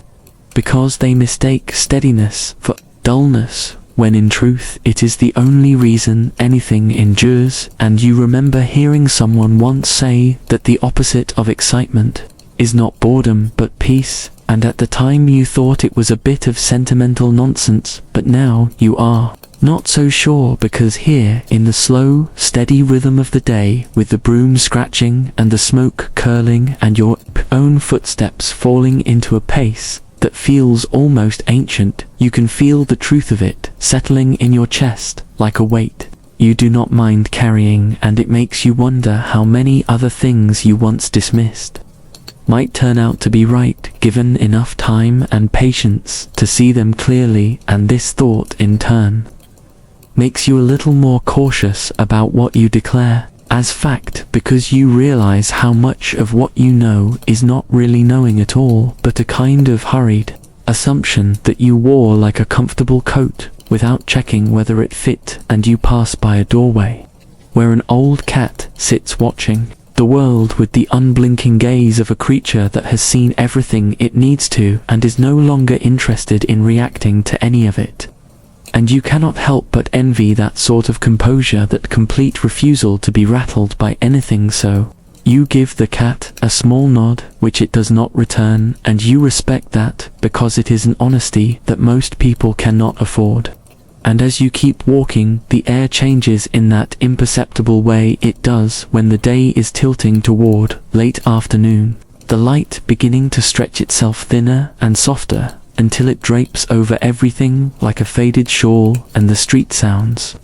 Because they mistake steadiness for dullness, when in truth it is the only reason anything endures. And you remember hearing someone once say that the opposite of excitement is not boredom but peace, and at the time you thought it was a bit of sentimental nonsense, but now you are not so sure, because here in the slow, steady rhythm of the day, with the broom scratching and the smoke curling and your own footsteps falling into a pace that feels almost ancient, you can feel the truth of it settling in your chest like a weight you do not mind carrying, and it makes you wonder how many other things you once dismissed might turn out to be right, given enough time and patience to see them clearly. And this thought in turn makes you a little more cautious about what you declare as fact, because you realize how much of what you know is not really knowing at all, but a kind of hurried assumption that you wore like a comfortable coat without checking whether it fit. And you pass by a doorway where an old cat sits watching the world with the unblinking gaze of a creature that has seen everything it needs to and is no longer interested in reacting to any of it. And you cannot help but envy that sort of composure, that complete refusal to be rattled by anything. So you give the cat a small nod, which it does not return, and you respect that, because it is an honesty that most people cannot afford. And as you keep walking, the air changes in that imperceptible way it does when the day is tilting toward late afternoon, the light beginning to stretch itself thinner and softer until it drapes over everything like a faded shawl, and the street sounds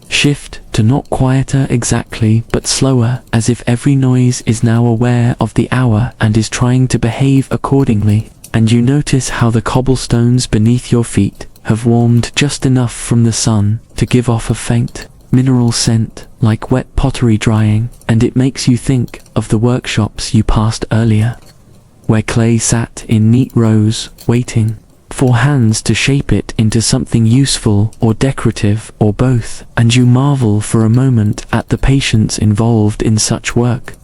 shift to not quieter exactly, but slower, as if every noise is now aware of the hour and is trying to behave accordingly. And you notice how the cobblestones beneath your feet have warmed just enough from the sun to give off a faint mineral scent like wet pottery drying, and it makes you think of the workshops you passed earlier, where clay sat in neat rows, waiting for hands to shape it into something useful or decorative or both, and you marvel for a moment at the patience involved in such work,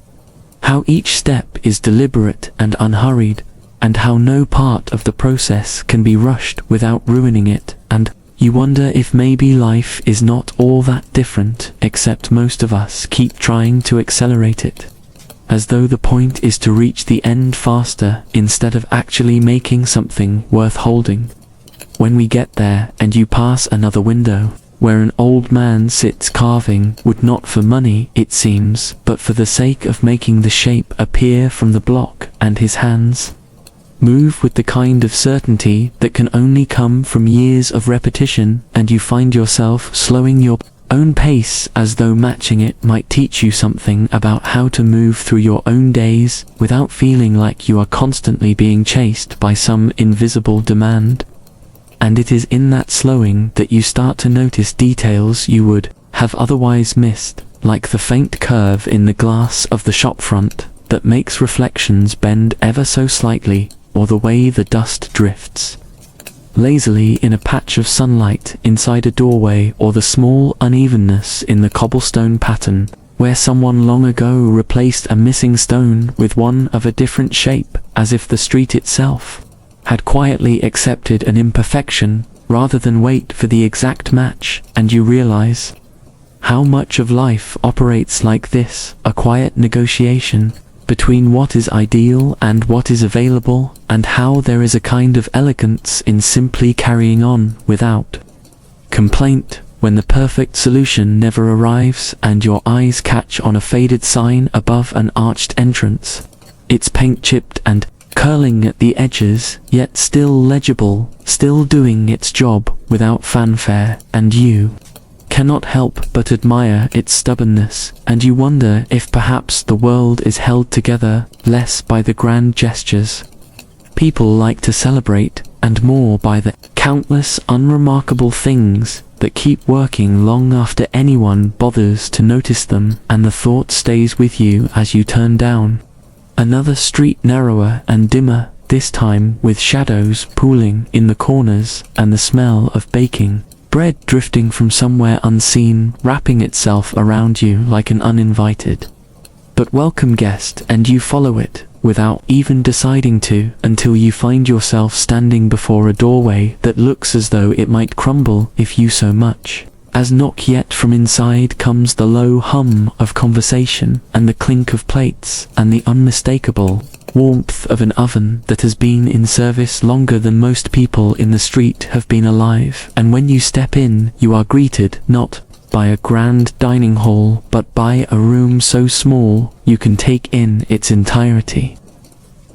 how each step is deliberate and unhurried, and how no part of the process can be rushed without ruining it. And you wonder if maybe life is not all that different, except most of us keep trying to accelerate it, as though the point is to reach the end faster instead of actually making something worth holding. When we get there and you pass another window where an old man sits carving wood, not for money it seems, but for the sake of making the shape appear from the block, and his hands move with the kind of certainty that can only come from years of repetition, and you find yourself slowing your own pace as though matching it might teach you something about how to move through your own days without feeling like you are constantly being chased by some invisible demand. And it is in that slowing that you start to notice details you would have otherwise missed, like the faint curve in the glass of the shop front that makes reflections bend ever so slightly, or the way the dust drifts lazily in a patch of sunlight inside a doorway, or the small unevenness in the cobblestone pattern where someone long ago replaced a missing stone with one of a different shape, as if the street itself had quietly accepted an imperfection rather than wait for the exact match. And you realize how much of life operates like this, a quiet negotiation between what is ideal and what is available, and how there is a kind of elegance in simply carrying on without complaint when the perfect solution never arrives, and your eyes catch on a faded sign above an arched entrance, its paint chipped and curling at the edges, yet still legible, still doing its job without fanfare, and you cannot help but admire its stubbornness, and you wonder if perhaps the world is held together less by the grand gestures people like to celebrate, and more by the countless unremarkable things that keep working long after anyone bothers to notice them. And the thought stays with you as you turn down another street, narrower and dimmer, this time with shadows pooling in the corners and the smell of baking bread drifting from somewhere unseen, wrapping itself around you like an uninvited but welcome guest, and you follow it, without even deciding to, until you find yourself standing before a doorway that looks as though it might crumble if you so much as knock. Yet from inside comes the low hum of conversation, and the clink of plates, and the unmistakable warmth of an oven that has been in service longer than most people in the street have been alive. And when you step in, you are greeted not by a grand dining hall, but by a room so small you can take in its entirety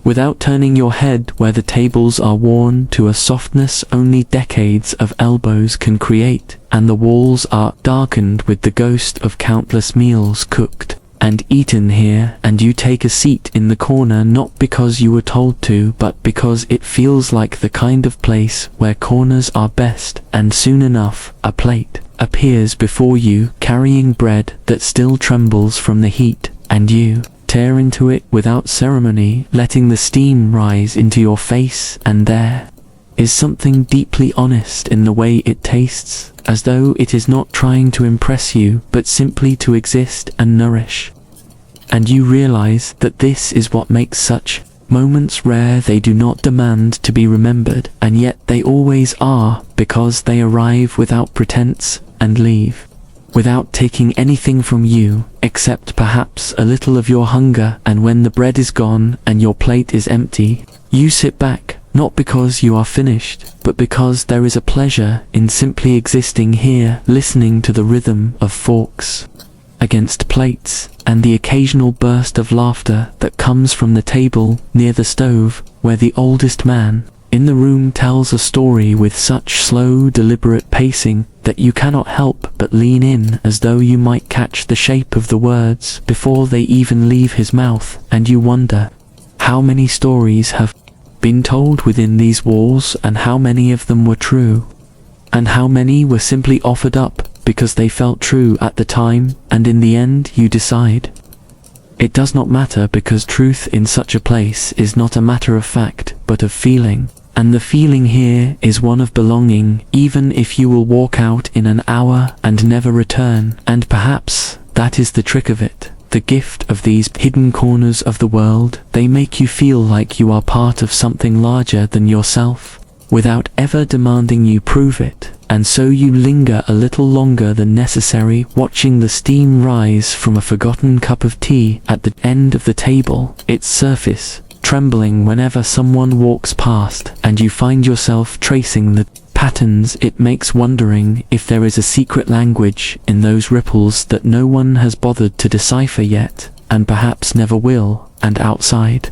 without turning your head, where the tables are worn to a softness only decades of elbows can create, and the walls are darkened with the ghost of countless meals cooked and eaten here, and you take a seat in the corner not because you were told to, but because it feels like the kind of place where corners are best. And soon enough, a plate appears before you, carrying bread that still trembles from the heat, and you tear into it without ceremony, letting the steam rise into your face. And there is something deeply honest in the way it tastes, as though it is not trying to impress you, but simply to exist and nourish. And you realize that this is what makes such moments rare. They do not demand to be remembered, and yet they always are, because they arrive without pretense and leave without taking anything from you, except perhaps a little of your hunger. And when the bread is gone and your plate is empty, you sit back, not because you are finished, but because there is a pleasure in simply existing here, listening to the rhythm of forks against plates, and the occasional burst of laughter that comes from the table near the stove, where the oldest man in the room tells a story with such slow, deliberate pacing that you cannot help but lean in, as though you might catch the shape of the words before they even leave his mouth. And you wonder how many stories have been told within these walls, and how many of them were true, and how many were simply offered up because they felt true at the time. And in the end you decide it does not matter, because truth in such a place is not a matter of fact, but of feeling. And the feeling here is one of belonging, even if you will walk out in an hour and never return. And perhaps that is the trick of it, the gift of these hidden corners of the world. They make you feel like you are part of something larger than yourself, without ever demanding you prove it. And so you linger a little longer than necessary, watching the steam rise from a forgotten cup of tea at the end of the table, its surface trembling whenever someone walks past, and you find yourself tracing the patterns it makes, wondering if there is a secret language in those ripples that no one has bothered to decipher yet, and perhaps never will. And outside,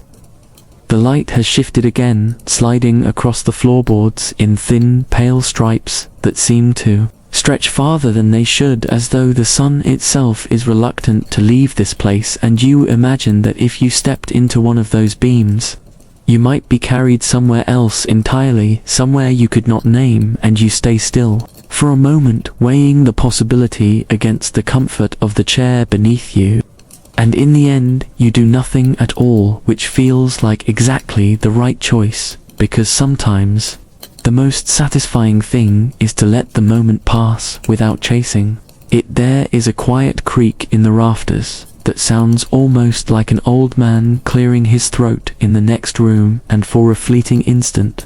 the light has shifted again, sliding across the floorboards in thin, pale stripes that seem to stretch farther than they should, as though the sun itself is reluctant to leave this place. And you imagine that if you stepped into one of those beams, you might be carried somewhere else entirely, somewhere you could not name. And you stay still for a moment, weighing the possibility against the comfort of the chair beneath you. And in the end, you do nothing at all, which feels like exactly the right choice, because sometimes the most satisfying thing is to let the moment pass without chasing it. There is a quiet creak in the rafters that sounds almost like an old man clearing his throat in the next room, and for a fleeting instant,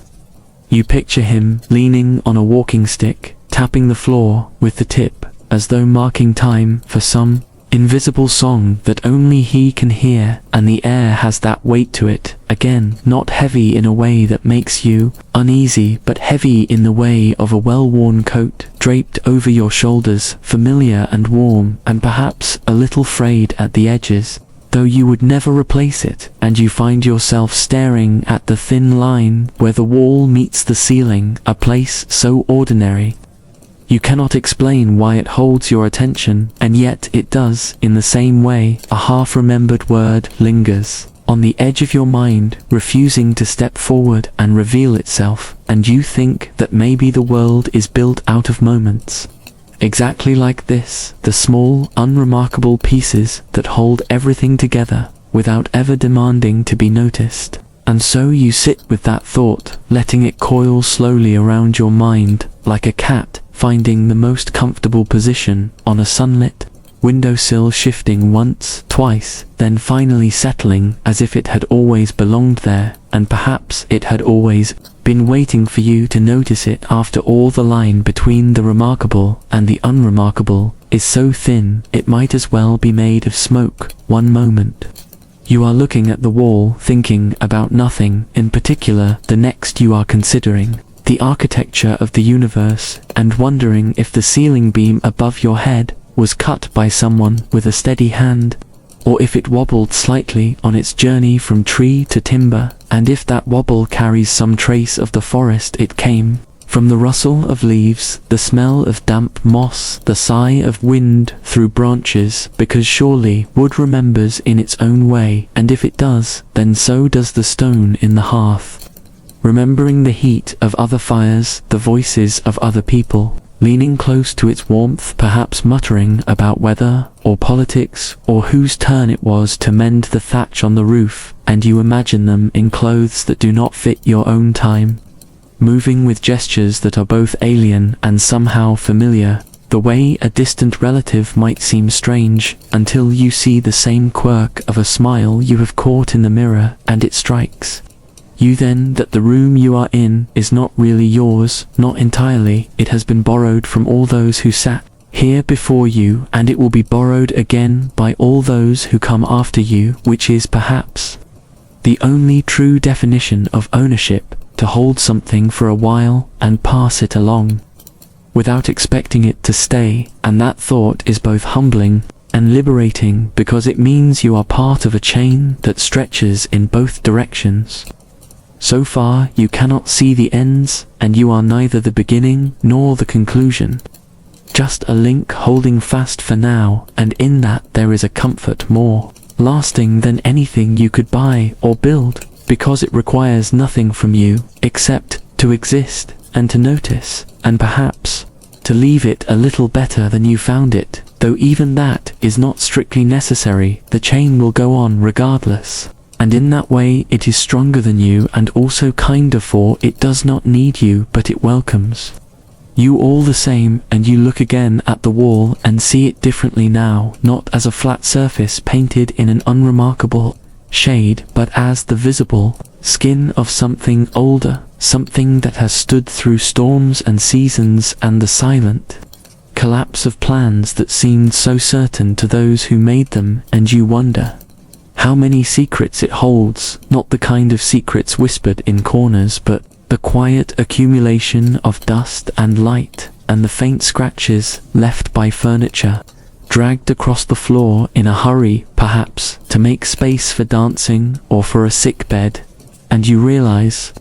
you picture him leaning on a walking stick, tapping the floor with the tip, as though marking time for some invisible song that only he can hear. And the air has that weight to it, again, not heavy in a way that makes you uneasy, but heavy in the way of a well-worn coat draped over your shoulders, familiar and warm, and perhaps a little frayed at the edges, though you would never replace it. And you find yourself staring at the thin line where the wall meets the ceiling, a place so ordinary you cannot explain why it holds your attention, and yet it does. In the same way, a half-remembered word lingers on the edge of your mind, refusing to step forward and reveal itself. And you think that maybe the world is built out of moments exactly like this, the small, unremarkable pieces that hold everything together without ever demanding to be noticed. And so you sit with that thought, letting it coil slowly around your mind, like a cat finding the most comfortable position on a sunlit windowsill, shifting once, twice, then finally settling as if it had always belonged there, and perhaps it had always been waiting for you to notice it. After all, the line between the remarkable and the unremarkable is so thin it might as well be made of smoke. One moment you are looking at the wall, thinking about nothing in particular. The next you are considering the architecture of the universe and wondering if the ceiling beam above your head was cut by someone with a steady hand, or if it wobbled slightly on its journey from tree to timber, and if that wobble carries some trace of the forest it came from, the rustle of leaves, the smell of damp moss, the sigh of wind through branches, because surely wood remembers in its own way, and if it does, then so does the stone in the hearth, remembering the heat of other fires, the voices of other people, leaning close to its warmth, perhaps muttering about weather or politics or whose turn it was to mend the thatch on the roof, and you imagine them in clothes that do not fit your own time, moving with gestures that are both alien and somehow familiar, the way a distant relative might seem strange, until you see the same quirk of a smile you have caught in the mirror, and it strikes you then that the room you are in is not really yours, not entirely. It has been borrowed from all those who sat here before you, and it will be borrowed again by all those who come after you, which is perhaps the only true definition of ownership, to hold something for a while and pass it along without expecting it to stay. And that thought is both humbling and liberating, because it means you are part of a chain that stretches in both directions. So far you cannot see the ends, and you are neither the beginning nor the conclusion, just a link holding fast for now, and in that there is a comfort more lasting than anything you could buy or build, because it requires nothing from you except to exist and to notice, and perhaps to leave it a little better than you found it, though even that is not strictly necessary. The chain will go on regardless. And in that way it is stronger than you, and also kinder, for it does not need you, but it welcomes you all the same. And you look again at the wall and see it differently now, not as a flat surface painted in an unremarkable shade, but as the visible skin of something older, something that has stood through storms and seasons, and the silent collapse of plans that seemed so certain to those who made them. And you wonder how many secrets it holds, not the kind of secrets whispered in corners, but the quiet accumulation of dust and light, and the faint scratches left by furniture dragged across the floor in a hurry, perhaps to make space for dancing or for a sick bed. And you realize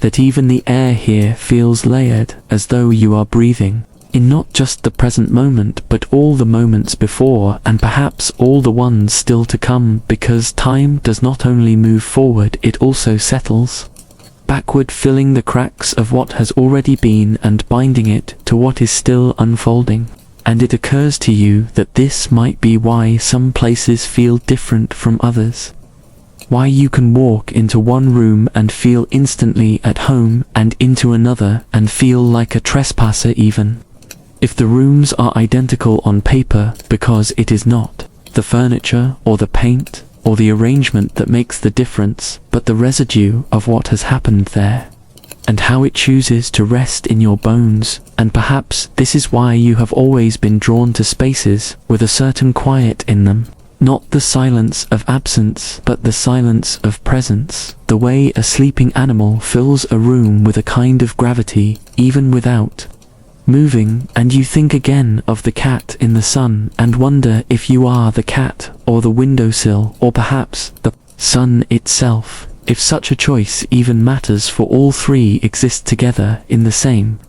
that even the air here feels layered, as though you are breathing in not just the present moment, but all the moments before, and perhaps all the ones still to come, because time does not only move forward, it also settles backward, filling the cracks of what has already been and binding it to what is still unfolding. And it occurs to you that this might be why some places feel different from others, why you can walk into one room and feel instantly at home, and into another and feel like a trespasser, even if the rooms are identical on paper, because it is not the furniture or the paint or the arrangement that makes the difference, but the residue of what has happened there, and how it chooses to rest in your bones. And perhaps this is why you have always been drawn to spaces with a certain quiet in them, not the silence of absence, but the silence of presence, the way a sleeping animal fills a room with a kind of gravity, even without moving. And you think again of the cat in the sun, and wonder if you are the cat or the windowsill, or perhaps the sun itself, if such a choice even matters, for all three exist together in the same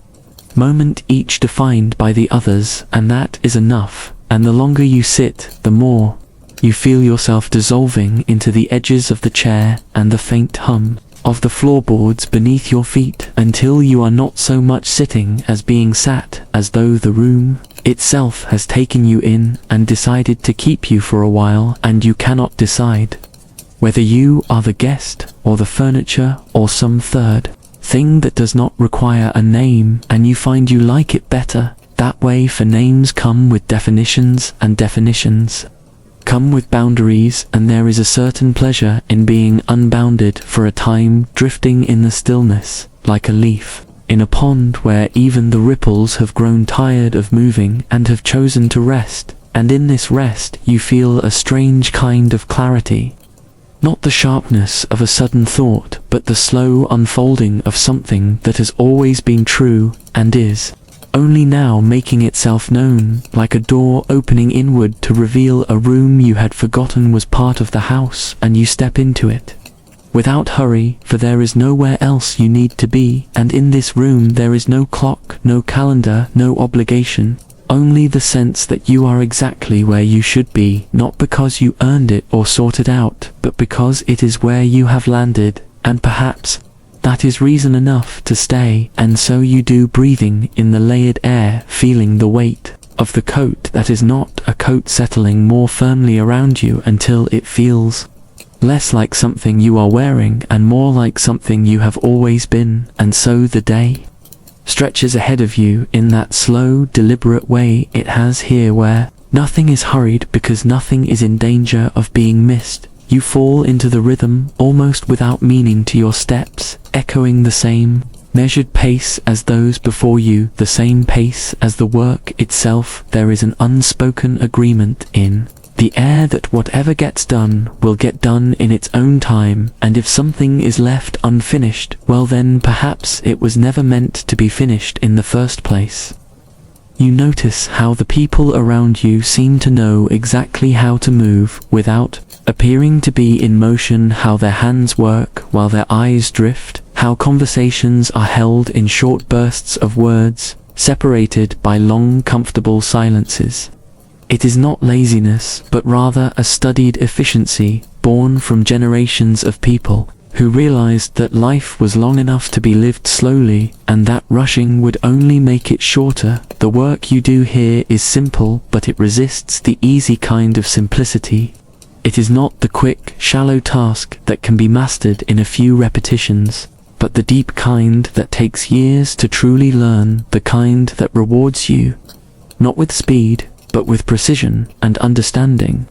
moment, each defined by the others, and that is enough. And the longer you sit, the more you feel yourself dissolving into the edges of the chair and the faint hum of the floorboards beneath your feet, until you are not so much sitting as being sat, as though the room itself has taken you in and decided to keep you for a while, and you cannot decide whether you are the guest or the furniture or some third thing that does not require a name, and you find you like it better that way, for names come with definitions, and definitions come with boundaries, and there is a certain pleasure in being unbounded for a time, drifting in the stillness, like a leaf in a pond where even the ripples have grown tired of moving and have chosen to rest, and in this rest you feel a strange kind of clarity. Not the sharpness of a sudden thought, but the slow unfolding of something that has always been true, and is only now making itself known, like a door opening inward to reveal a room you had forgotten was part of the house, and you step into it without hurry, for there is nowhere else you need to be, and in this room there is no clock, no calendar, no obligation, only the sense that you are exactly where you should be, not because you earned it or sought it out, but because it is where you have landed, and perhaps that is reason enough to stay, and so you do, breathing in the layered air, feeling the weight of the coat that is not a coat settling more firmly around you until it feels less like something you are wearing and more like something you have always been, and so the day stretches ahead of you in that slow, deliberate way it has here, where nothing is hurried because nothing is in danger of being missed. You fall into the rhythm almost without meaning to your steps, echoing the same measured pace as those before you, the same pace as the work itself. There is an unspoken agreement in the air that whatever gets done will get done in its own time, and if something is left unfinished, well then perhaps it was never meant to be finished in the first place. You notice how the people around you seem to know exactly how to move without appearing to be in motion, how their hands work while their eyes drift, how conversations are held in short bursts of words, separated by long, comfortable silences. It is not laziness, but rather a studied efficiency, born from generations of people who realized that life was long enough to be lived slowly, and that rushing would only make it shorter. The work you do here is simple, but it resists the easy kind of simplicity. It is not the quick, shallow task that can be mastered in a few repetitions, but the deep kind that takes years to truly learn, the kind that rewards you, not with speed, but with precision and understanding.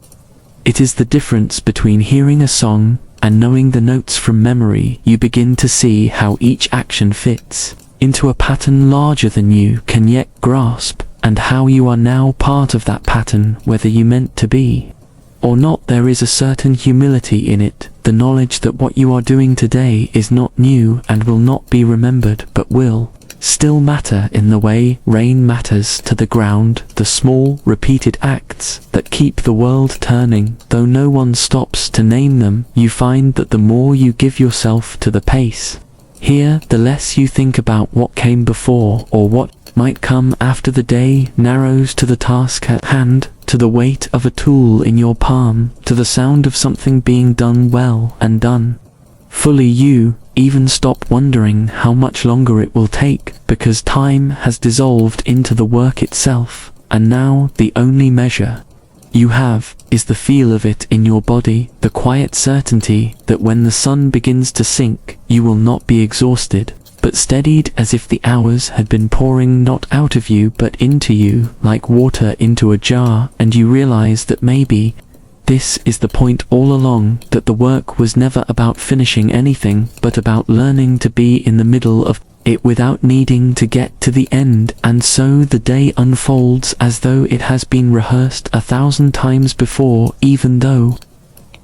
It is the difference between hearing a song and knowing the notes from memory. You begin to see how each action fits into a pattern larger than you can yet grasp, and how you are now part of that pattern, whether you meant to be or not. There is a certain humility in it, the knowledge that what you are doing today is not new and will not be remembered, but will still matter in the way rain matters to the ground, the small, repeated acts that keep the world turning. Though no one stops to name them, you find that the more you give yourself to the pace here, the less you think about what came before or what might come after. The day narrows to the task at hand, to the weight of a tool in your palm, to the sound of something being done well and done fully. You even stop wondering how much longer it will take, because time has dissolved into the work itself, and now the only measure you have is the feel of it in your body, the quiet certainty that when the sun begins to sink, you will not be exhausted, but steadied, as if the hours had been pouring not out of you but into you, like water into a jar. And you realize that maybe this is the point all along, that the work was never about finishing anything, but about learning to be in the middle of it without needing to get to the end. And so the day unfolds as though it has been rehearsed 1,000 times before, even though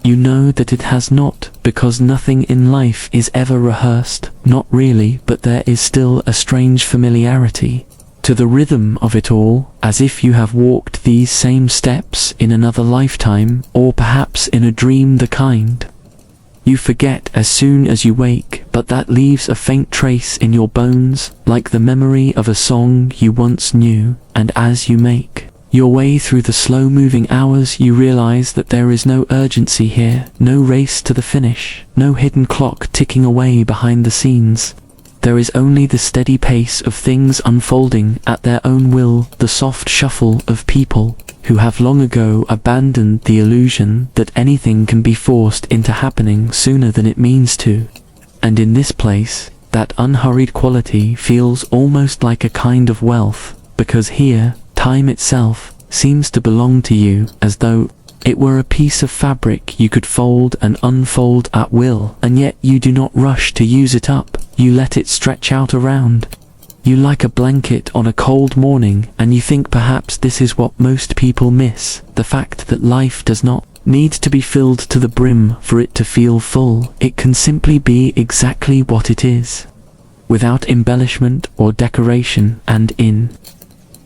you know that it has not, because nothing in life is ever rehearsed, not really, but there is still a strange familiarity to the rhythm of it all, as if you have walked these same steps in another lifetime, or perhaps in a dream, the kind you forget as soon as you wake, but that leaves a faint trace in your bones, like the memory of a song you once knew. And as you make your way through the slow-moving hours, you realize that there is no urgency here, no race to the finish, no hidden clock ticking away behind the scenes. There is only the steady pace of things unfolding at their own will, the soft shuffle of people who have long ago abandoned the illusion that anything can be forced into happening sooner than it means to. And in this place, That unhurried quality feels almost like a kind of wealth, because here, time itself seems to belong to you, as though it were a piece of fabric you could fold and unfold at will, and yet you do not rush to use it up, you let it stretch out around you like a blanket on a cold morning, and you think perhaps this is what most people miss, the fact that life does not need to be filled to the brim for it to feel full. It can simply be exactly what it is, without embellishment or decoration, and in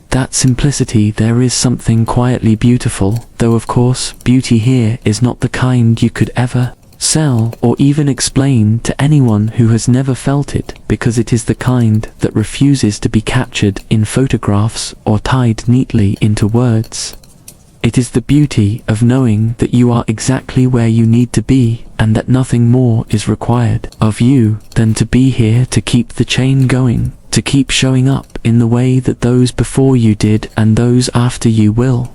that simplicity there is something quietly beautiful, though of course beauty here is not the kind you could ever sell or even explain to anyone who has never felt it, because it is the kind that refuses to be captured in photographs or tied neatly into words. It is the beauty of knowing that you are exactly where you need to be, and that nothing more is required of you than to be here to keep the chain going, to keep showing up in the way that those before you did and those after you will.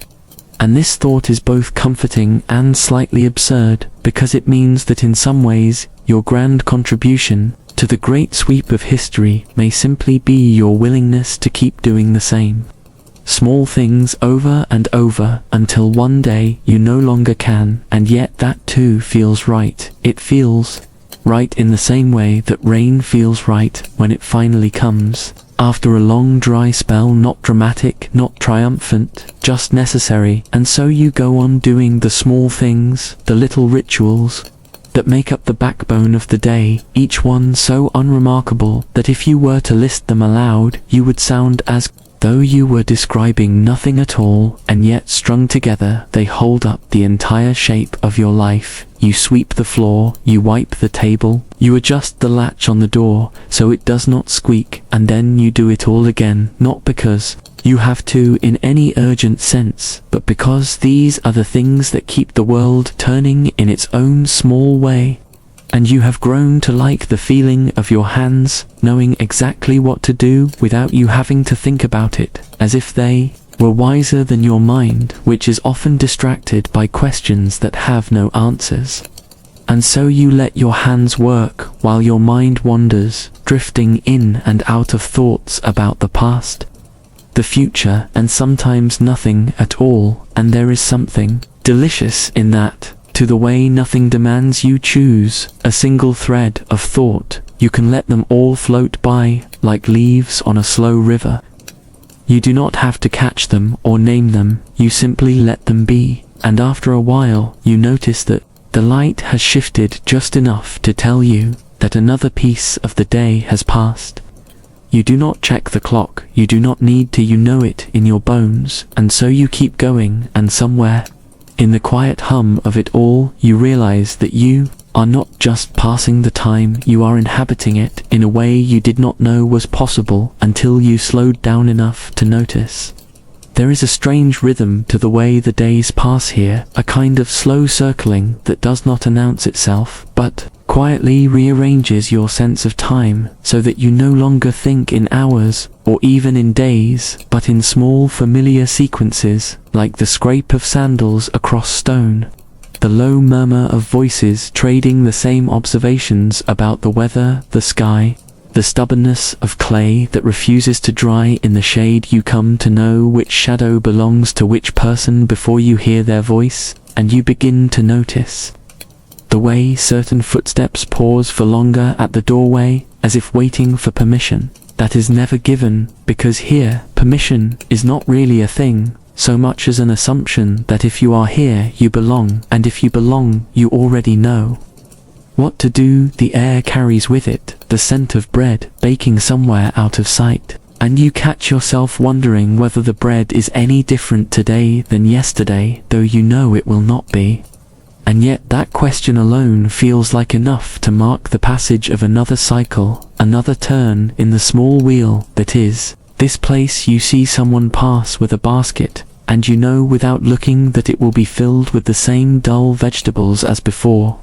And this thought is both comforting and slightly absurd, because it means that in some ways your grand contribution to the great sweep of history may simply be your willingness to keep doing the same small things over and over until one day you no longer can, and yet that too feels right. It feels right in the same way that rain feels right when it finally comes. After a long dry spell, not dramatic, not triumphant, just necessary, and so you go on doing the small things, the little rituals that make up the backbone of the day, each one so unremarkable that if you were to list them aloud, you would sound as though you were describing nothing at all, and yet strung together they hold up the entire shape of your life. You sweep the floor, you wipe the table, you adjust the latch on the door so it does not squeak, and then you do it all again, not because you have to in any urgent sense, but because these are the things that keep the world turning in its own small way. And you have grown to like the feeling of your hands, knowing exactly what to do without you having to think about it, as if they were wiser than your mind, which is often distracted by questions that have no answers. And so you let your hands work while your mind wanders, drifting in and out of thoughts about the past, the future, and sometimes nothing at all, and there is something delicious in that. To the way nothing demands you choose a single thread of thought, you can let them all float by, like leaves on a slow river. You do not have to catch them or name them, you simply let them be, and after a while you notice that the light has shifted just enough to tell you that another piece of the day has passed. You do not check the clock, you do not need to, you know it in your bones, and so you keep going, and somewhere in the quiet hum of it all, you realize that you are not just passing the time, you are inhabiting it in a way you did not know was possible until you slowed down enough to notice. There is a strange rhythm to the way the days pass here, a kind of slow circling that does not announce itself, but quietly rearranges your sense of time so that you no longer think in hours or even in days, but in small familiar sequences, like the scrape of sandals across stone, the low murmur of voices trading the same observations about the weather, the sky, the stubbornness of clay that refuses to dry in the shade. You come to know which shadow belongs to which person before you hear their voice, and you begin to notice the way certain footsteps pause for longer at the doorway, as if waiting for permission that is never given, because here, permission is not really a thing, so much as an assumption that if you are here, you belong, and if you belong, you already know what to do. The air carries with it the scent of bread baking somewhere out of sight, and you catch yourself wondering whether the bread is any different today than yesterday, though you know it will not be. And yet that question alone feels like enough to mark the passage of another cycle, another turn in the small wheel that is this place. You see someone pass with a basket, and you know without looking that it will be filled with the same dull vegetables as before.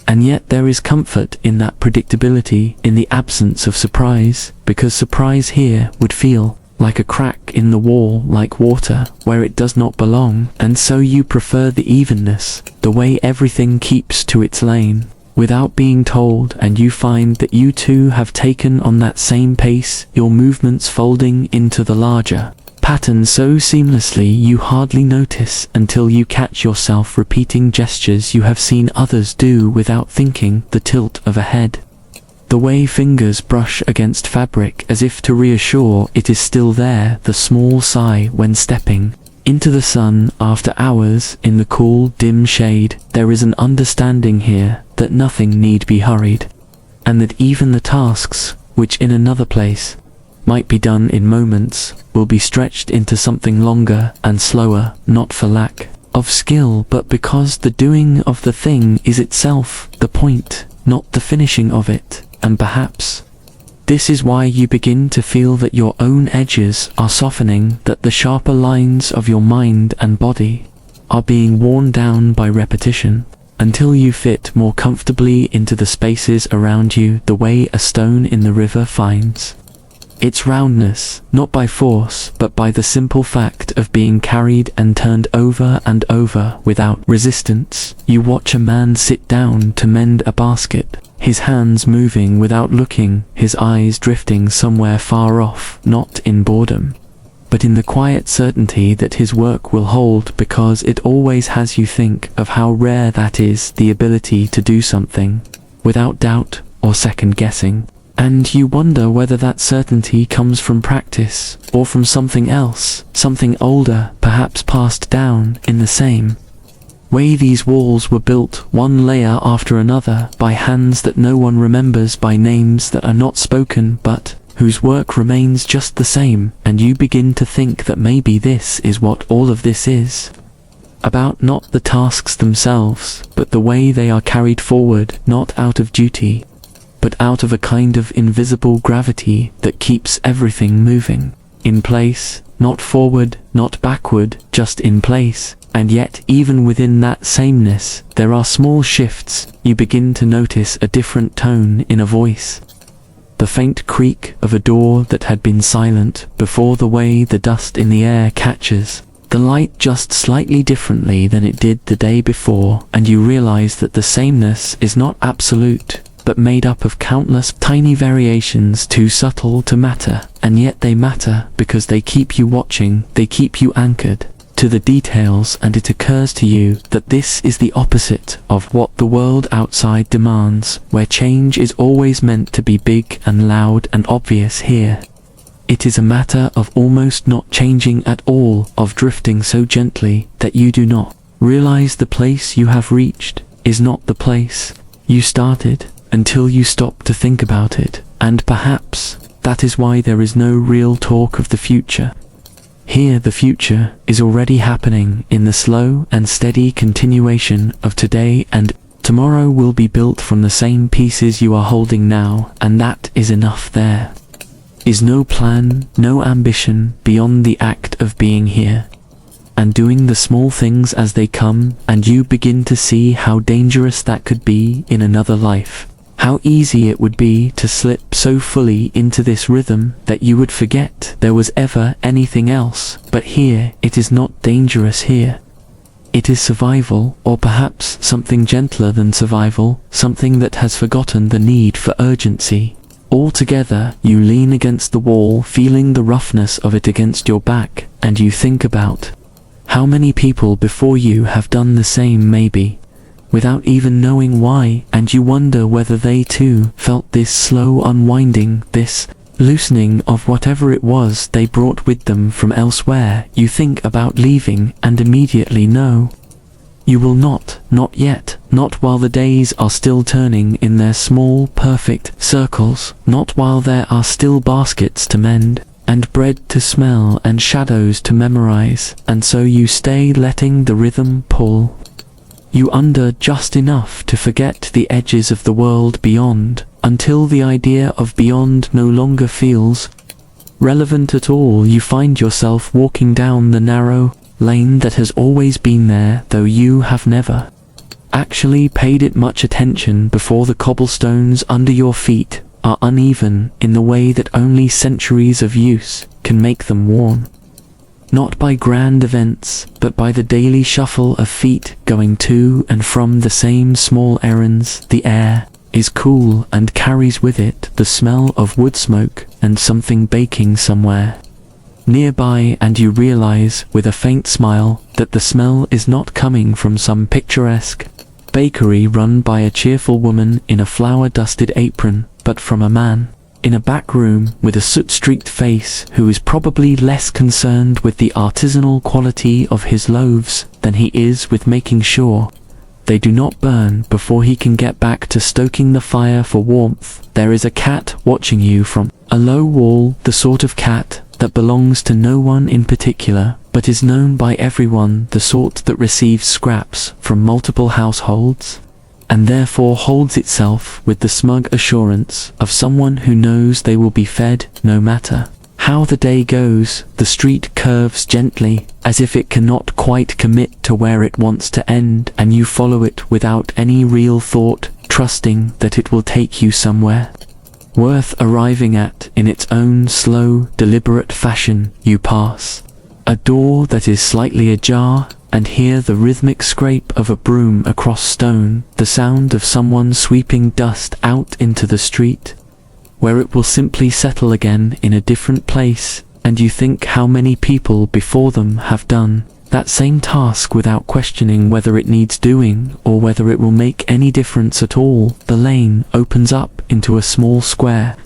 And yet there is comfort in that predictability, in the absence of surprise, because surprise here would feel like a crack in the wall, like water where it does not belong, and so you prefer the evenness, the way everything keeps to its lane, without being told, and you find that you too have taken on that same pace, your movements folding into the larger pattern so seamlessly you hardly notice until you catch yourself repeating gestures you have seen others do without thinking, the tilt of a head, the way fingers brush against fabric as if to reassure it is still there, the small sigh when stepping into the sun after hours in the cool, dim shade. There is an understanding here that nothing need be hurried, and that even the tasks, which in another place might be done in moments, will be stretched into something longer and slower, not for lack of skill, but because the doing of the thing is itself the point, not the finishing of it. And perhaps this is why you begin to feel that your own edges are softening, that the sharper lines of your mind and body are being worn down by repetition, until you fit more comfortably into the spaces around you, the way a stone in the river finds its roundness, not by force, but by the simple fact of being carried and turned over and over without resistance. You watch a man sit down to mend a basket, his hands moving without looking, his eyes drifting somewhere far off, not in boredom, but in the quiet certainty that his work will hold, because it always has. You think of how rare that is, the ability to do something without doubt or second guessing. And you wonder whether that certainty comes from practice, or from something else, something older, perhaps passed down in the same way these walls were built, one layer after another, by hands that no one remembers, by names that are not spoken, but whose work remains just the same. And you begin to think that maybe this is what all of this is about, not the tasks themselves, but the way they are carried forward, not out of duty, but out of a kind of invisible gravity that keeps everything moving, in place, not forward, not backward, just in place. And yet, even within that sameness, there are small shifts. You begin to notice a different tone in a voice, the faint creak of a door that had been silent before, the way the dust in the air catches the light just slightly differently than it did the day before, and you realize that the sameness is not absolute, but made up of countless tiny variations too subtle to matter, and yet they matter because they keep you watching, they keep you anchored to the details. And it occurs to you that this is the opposite of what the world outside demands, where change is always meant to be big and loud and obvious. Here it is a matter of almost not changing at all, of drifting so gently that you do not realize the place you have reached is not the place you started, until you stop to think about it. And perhaps that is why there is no real talk of the future. Here the future is already happening in the slow and steady continuation of today, and tomorrow will be built from the same pieces you are holding now, and that is enough. There is no plan, no ambition beyond the act of being here and doing the small things as they come, and you begin to see how dangerous that could be in another life. How easy it would be to slip so fully into this rhythm that you would forget there was ever anything else. But here it is not dangerous. Here it is survival, or perhaps something gentler than survival, something that has forgotten the need for urgency altogether. You lean against the wall, feeling the roughness of it against your back, and you think about how many people before you have done the same, maybe without even knowing why, and you wonder whether they too felt this slow unwinding, this loosening of whatever it was they brought with them from elsewhere. You think about leaving and immediately know you will not yet, not while the days are still turning in their small, perfect circles, not while there are still baskets to mend, and bread to smell, and shadows to memorize. And so you stay, letting the rhythm pull you under just enough to forget the edges of the world beyond, until the idea of beyond no longer feels relevant at all. You find yourself walking down the narrow lane that has always been there, though you have never actually paid it much attention before. The cobblestones under your feet are uneven in the way that only centuries of use can make them worn. not by grand events, but by the daily shuffle of feet going to and from the same small errands. The air is cool and carries with it the smell of wood smoke and something baking somewhere nearby, and you realize with a faint smile that the smell is not coming from some picturesque bakery run by a cheerful woman in a flour-dusted apron, but from a man in a back room with a soot-streaked face who is probably less concerned with the artisanal quality of his loaves than he is with making sure they do not burn before he can get back to stoking the fire for warmth. There is a cat watching you from a low wall, the sort of cat that belongs to no one in particular, but is known by everyone, the sort that receives scraps from multiple households, and therefore holds itself with the smug assurance of someone who knows they will be fed no matter how the day goes. The street curves gently, as if it cannot quite commit to where it wants to end, and you follow it without any real thought, trusting that it will take you somewhere worth arriving at in its own slow, deliberate fashion. You pass a door that is slightly ajar, and hear the rhythmic scrape of a broom across stone, the sound of someone sweeping dust out into the street, where it will simply settle again in a different place, and you think how many people before them have done that same task without questioning whether it needs doing or whether it will make any difference at all. The lane opens up into a small square,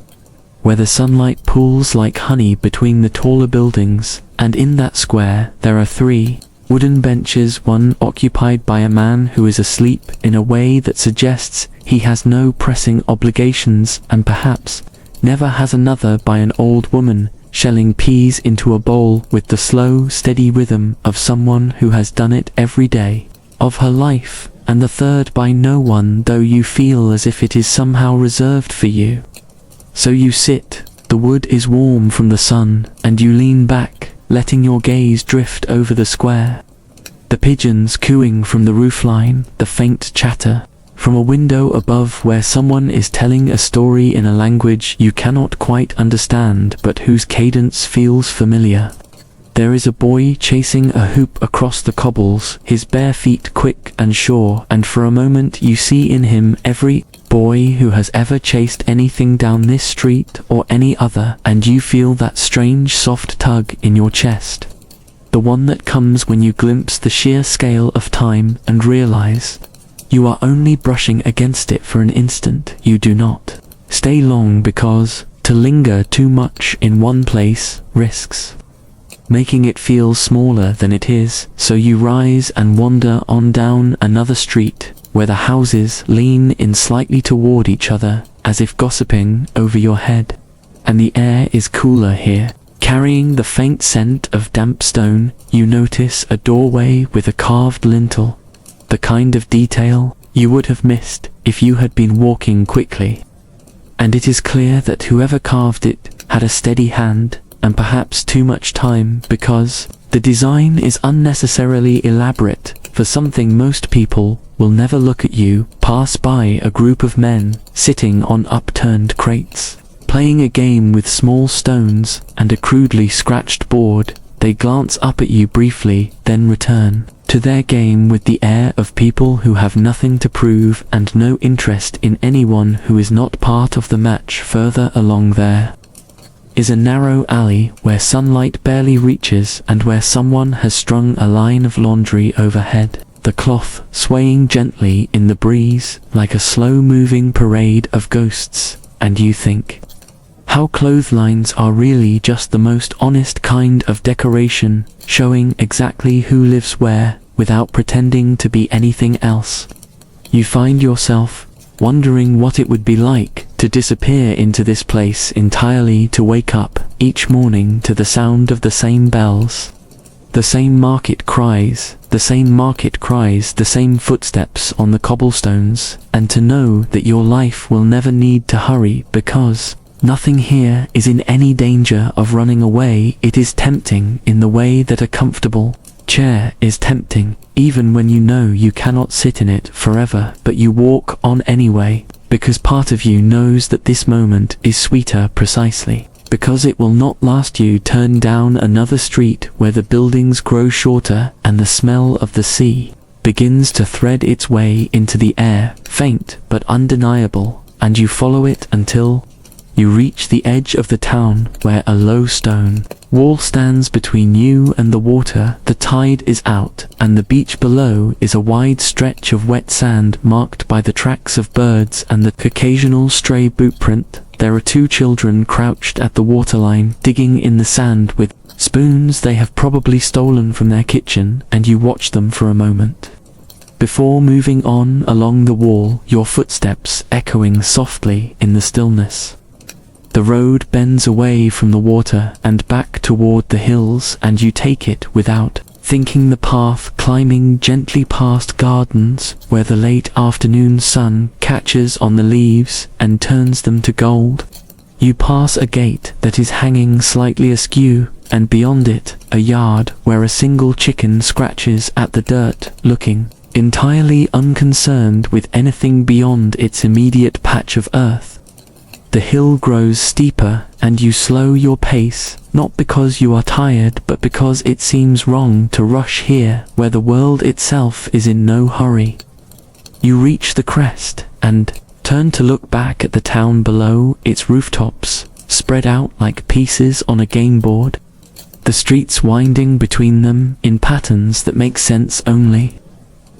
where the sunlight pools like honey between the taller buildings, and in that square there are 3 wooden benches, one occupied by a man who is asleep in a way that suggests he has no pressing obligations, and perhaps never has another by an old woman shelling peas into a bowl with the slow, steady rhythm of someone who has done it every day of her life, and the third by no one, though you feel as if it is somehow reserved for you. So you sit, the wood is warm from the sun, and you lean back, letting your gaze drift over the square. The pigeons cooing from the roofline, the faint chatter from a window above where someone is telling a story in a language you cannot quite understand but whose cadence feels familiar. There is a boy chasing a hoop across the cobbles, his bare feet quick and sure, and for a moment you see in him every boy who has ever chased anything down this street or any other, and you feel that strange soft tug in your chest, the one that comes when you glimpse the sheer scale of time and realize you are only brushing against it for an instant. You do not stay long, because to linger too much in one place risks making it feel smaller than it is, so you rise and wander on down another street, where the houses lean in slightly toward each other, as if gossiping over your head, and the air is cooler here, carrying the faint scent of damp stone. You notice a doorway with a carved lintel, the kind of detail you would have missed if you had been walking quickly, and it is clear that whoever carved it had a steady hand, and perhaps too much time, because the design is unnecessarily elaborate for something most people will never look at. You pass by a group of men sitting on upturned crates, playing a game with small stones and a crudely scratched board. They glance up at you briefly, then return to their game with the air of people who have nothing to prove and no interest in anyone who is not part of the match. Further along there is a narrow alley where sunlight barely reaches, and where someone has strung a line of laundry overhead, the cloth swaying gently in the breeze like a slow-moving parade of ghosts. And you think how clotheslines are really just the most honest kind of decoration, showing exactly who lives where without pretending to be anything else. You find yourself wondering what it would be like to disappear into this place entirely, to wake up each morning to the sound of the same bells, the same market cries, the same footsteps on the cobblestones, and to know that your life will never need to hurry because nothing here is in any danger of running away. It is tempting in the way that a comfortable chair is tempting, even when you know you cannot sit in it forever, but you walk on anyway, because part of you knows that this moment is sweeter precisely because it will not last. You turn down another street where the buildings grow shorter and the smell of the sea begins to thread its way into the air, faint but undeniable, and you follow it until you reach the edge of the town where a low stone wall stands between you and the water. The tide is out, and the beach below is a wide stretch of wet sand marked by the tracks of birds and the occasional stray boot print. There are two children crouched at the waterline, digging in the sand with spoons they have probably stolen from their kitchen, and you watch them for a moment before moving on along the wall, your footsteps echoing softly in the stillness. The road bends away from the water and back toward the hills, and you take it without thinking, the path climbing gently past gardens where the late afternoon sun catches on the leaves and turns them to gold. You pass a gate that is hanging slightly askew, and beyond it, a yard where a single chicken scratches at the dirt, looking entirely unconcerned with anything beyond its immediate patch of earth. The hill grows steeper, and you slow your pace, not because you are tired, but because it seems wrong to rush here, where the world itself is in no hurry. You reach the crest, and turn to look back at the town below, its rooftops spread out like pieces on a game board, the streets winding between them in patterns that make sense only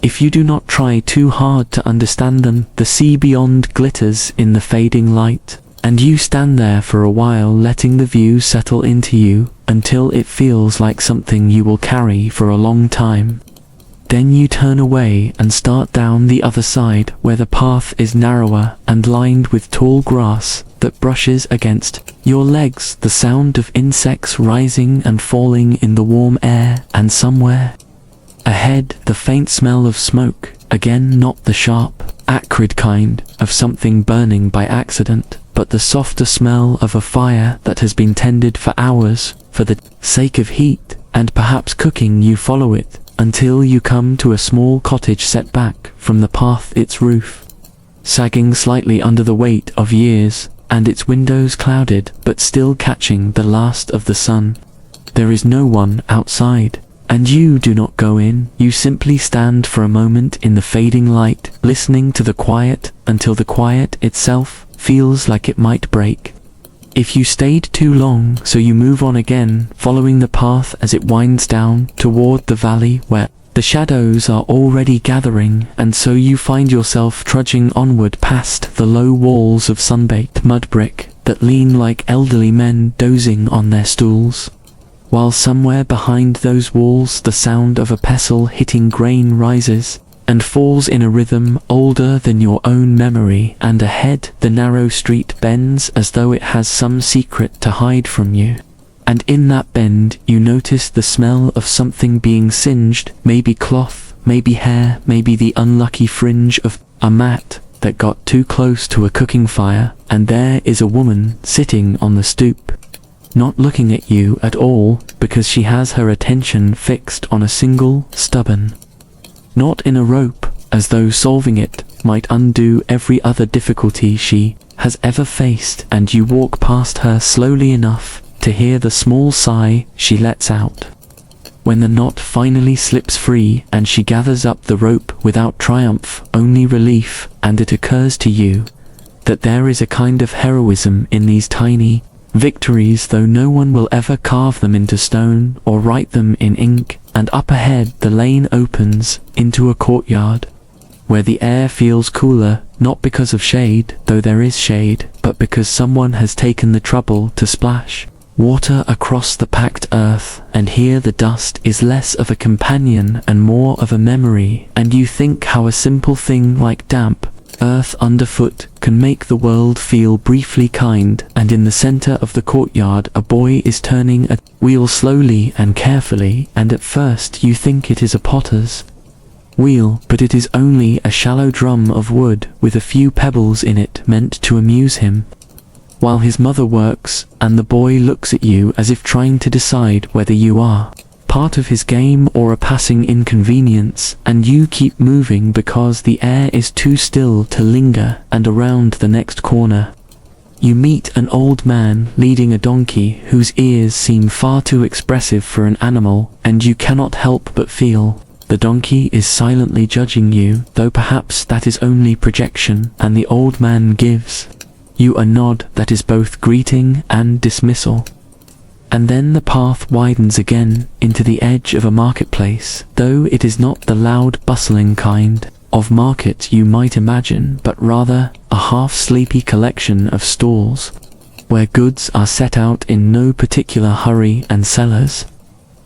if you do not try too hard to understand them. The sea beyond glitters in the fading light, and you stand there for a while, letting the view settle into you until it feels like something you will carry for a long time. Then you turn away and start down the other side, where the path is narrower and lined with tall grass that brushes against your legs, the sound of insects rising and falling in the warm air, and somewhere ahead, the faint smell of smoke, again not the sharp, acrid kind of something burning by accident, but the softer smell of a fire that has been tended for hours for the sake of heat and perhaps cooking. You follow it until you come to a small cottage set back from the path, its roof sagging slightly under the weight of years, and its windows clouded but still catching the last of the sun. There is no one outside, and you do not go in. You simply stand for a moment in the fading light, listening to the quiet until the quiet itself feels like it might break if you stayed too long. So you move on again, following the path as it winds down toward the valley where the shadows are already gathering, and so you find yourself trudging onward past the low walls of sun-baked mud brick that lean like elderly men dozing on their stools, while somewhere behind those walls the sound of a pestle hitting grain rises and falls in a rhythm older than your own memory, and ahead the narrow street bends as though it has some secret to hide from you. And in that bend you notice the smell of something being singed, maybe cloth, maybe hair, maybe the unlucky fringe of a mat that got too close to a cooking fire, and there is a woman sitting on the stoop, not looking at you at all, because she has her attention fixed on a single stubborn knot in a rope, as though solving it might undo every other difficulty she has ever faced. And you walk past her slowly enough to hear the small sigh she lets out when the knot finally slips free and she gathers up the rope without triumph, only relief. And it occurs to you that there is a kind of heroism in these tiny victories, though no one will ever carve them into stone or write them in ink. And up ahead the lane opens into a courtyard where the air feels cooler, not because of shade, though there is shade, but because someone has taken the trouble to splash water across the packed earth, and here the dust is less of a companion and more of a memory. And you think how a simple thing like damp earth underfoot can make the world feel briefly kind. And in the center of the courtyard a boy is turning a wheel slowly and carefully, and at first you think it is a potter's wheel, but it is only a shallow drum of wood with a few pebbles in it meant to amuse him while his mother works. And the boy looks at you as if trying to decide whether you are part of his game or a passing inconvenience, and you keep moving because the air is too still to linger. And around the next corner You meet an old man leading a donkey whose ears seem far too expressive for an animal, and you cannot help but feel the donkey is silently judging you, though perhaps that is only projection, and the old man gives you a nod that is both greeting and dismissal. And then the path widens again into the edge of a marketplace, though it is not the loud, bustling kind of market you might imagine, but rather a half-sleepy collection of stalls, where goods are set out in no particular hurry and sellers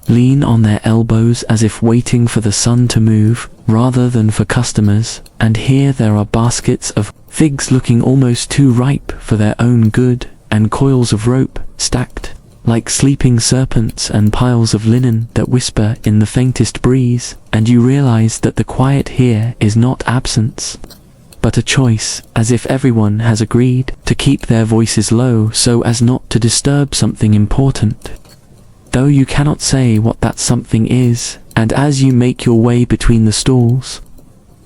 lean on their elbows as if waiting for the sun to move, rather than for customers, and here there are baskets of figs looking almost too ripe for their own good, and coils of rope stacked like sleeping serpents, and piles of linen that whisper in the faintest breeze, and you realize that the quiet here is not absence, but a choice, as if everyone has agreed to keep their voices low so as not to disturb something important, though you cannot say what that something is. And as you make your way between the stalls,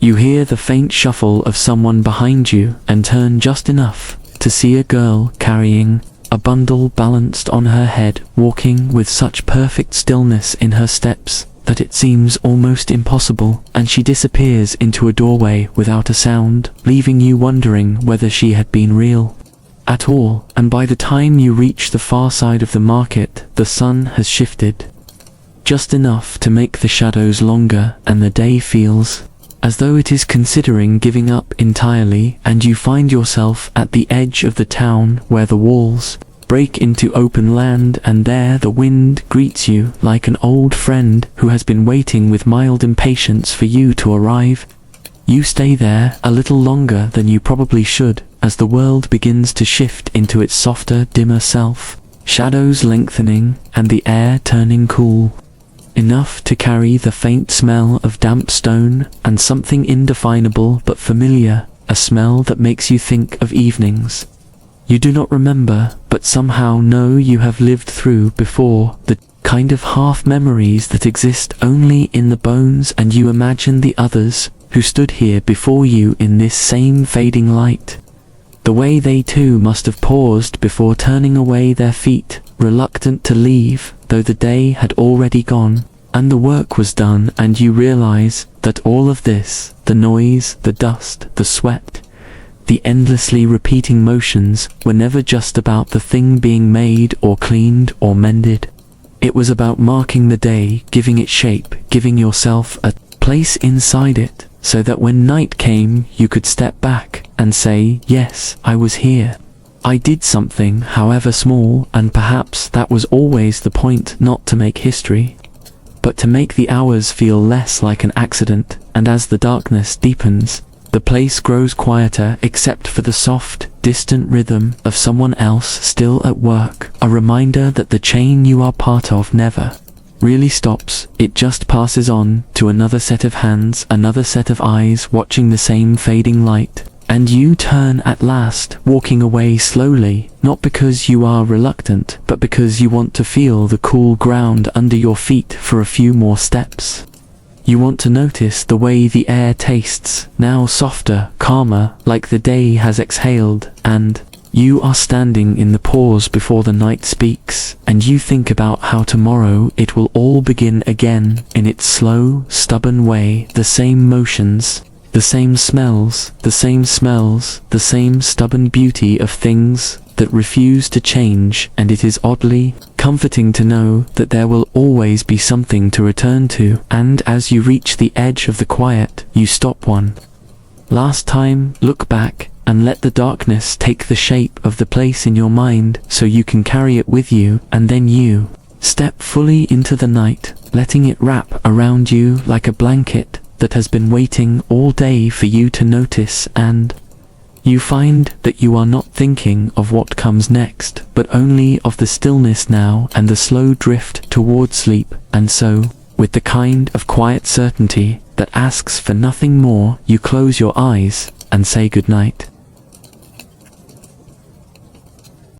you hear the faint shuffle of someone behind you, and turn just enough to see a girl carrying a bundle balanced on her head, walking with such perfect stillness in her steps that it seems almost impossible, and she disappears into a doorway without a sound, leaving you wondering whether she had been real at all. And by the time you reach the far side of the market, the sun has shifted just enough to make the shadows longer, and the day feels as though it is considering giving up entirely, and you find yourself at the edge of the town where the walls break into open land, and there the wind greets you like an old friend who has been waiting with mild impatience for you to arrive. You stay there a little longer than you probably should, as the world begins to shift into its softer, dimmer self, shadows lengthening and the air turning cool enough to carry the faint smell of damp stone, and something indefinable but familiar, a smell that makes you think of evenings you do not remember, but somehow know you have lived through before, the kind of half-memories that exist only in the bones, and you imagine the others who stood here before you in this same fading light, the way they too must have paused before turning away their feet, reluctant to leave, though the day had already gone, and the work was done. And you realize that all of this, the noise, the dust, the sweat, the endlessly repeating motions, were never just about the thing being made or cleaned or mended. It was about marking the day, giving it shape, giving yourself a place inside it, so that when night came you could step back and say, yes, I was here. I did something, however small, and perhaps that was always the point, not to make history, but to make the hours feel less like an accident. And as the darkness deepens, the place grows quieter except for the soft, distant rhythm of someone else still at work, a reminder that the chain you are part of never really stops. It just passes on to another set of hands, another set of eyes watching the same fading light, and you turn at last, walking away slowly, not because you are reluctant, but because you want to feel the cool ground under your feet for a few more steps. You want to notice the way the air tastes, now softer, calmer, like the day has exhaled, and you are standing in the pause before the night speaks, and you think about how tomorrow it will all begin again, in its slow, stubborn way, the same motions, the same smells, the same stubborn beauty of things that refuse to change, and it is oddly comforting to know that there will always be something to return to. And as you reach the edge of the quiet, you stop one last time, look back, and let the darkness take the shape of the place in your mind so you can carry it with you, and then you step fully into the night, letting it wrap around you like a blanket that has been waiting all day for you to notice. And you find that you are not thinking of what comes next, but only of the stillness now and the slow drift toward sleep. And so, with the kind of quiet certainty that asks for nothing more, you close your eyes and say goodnight.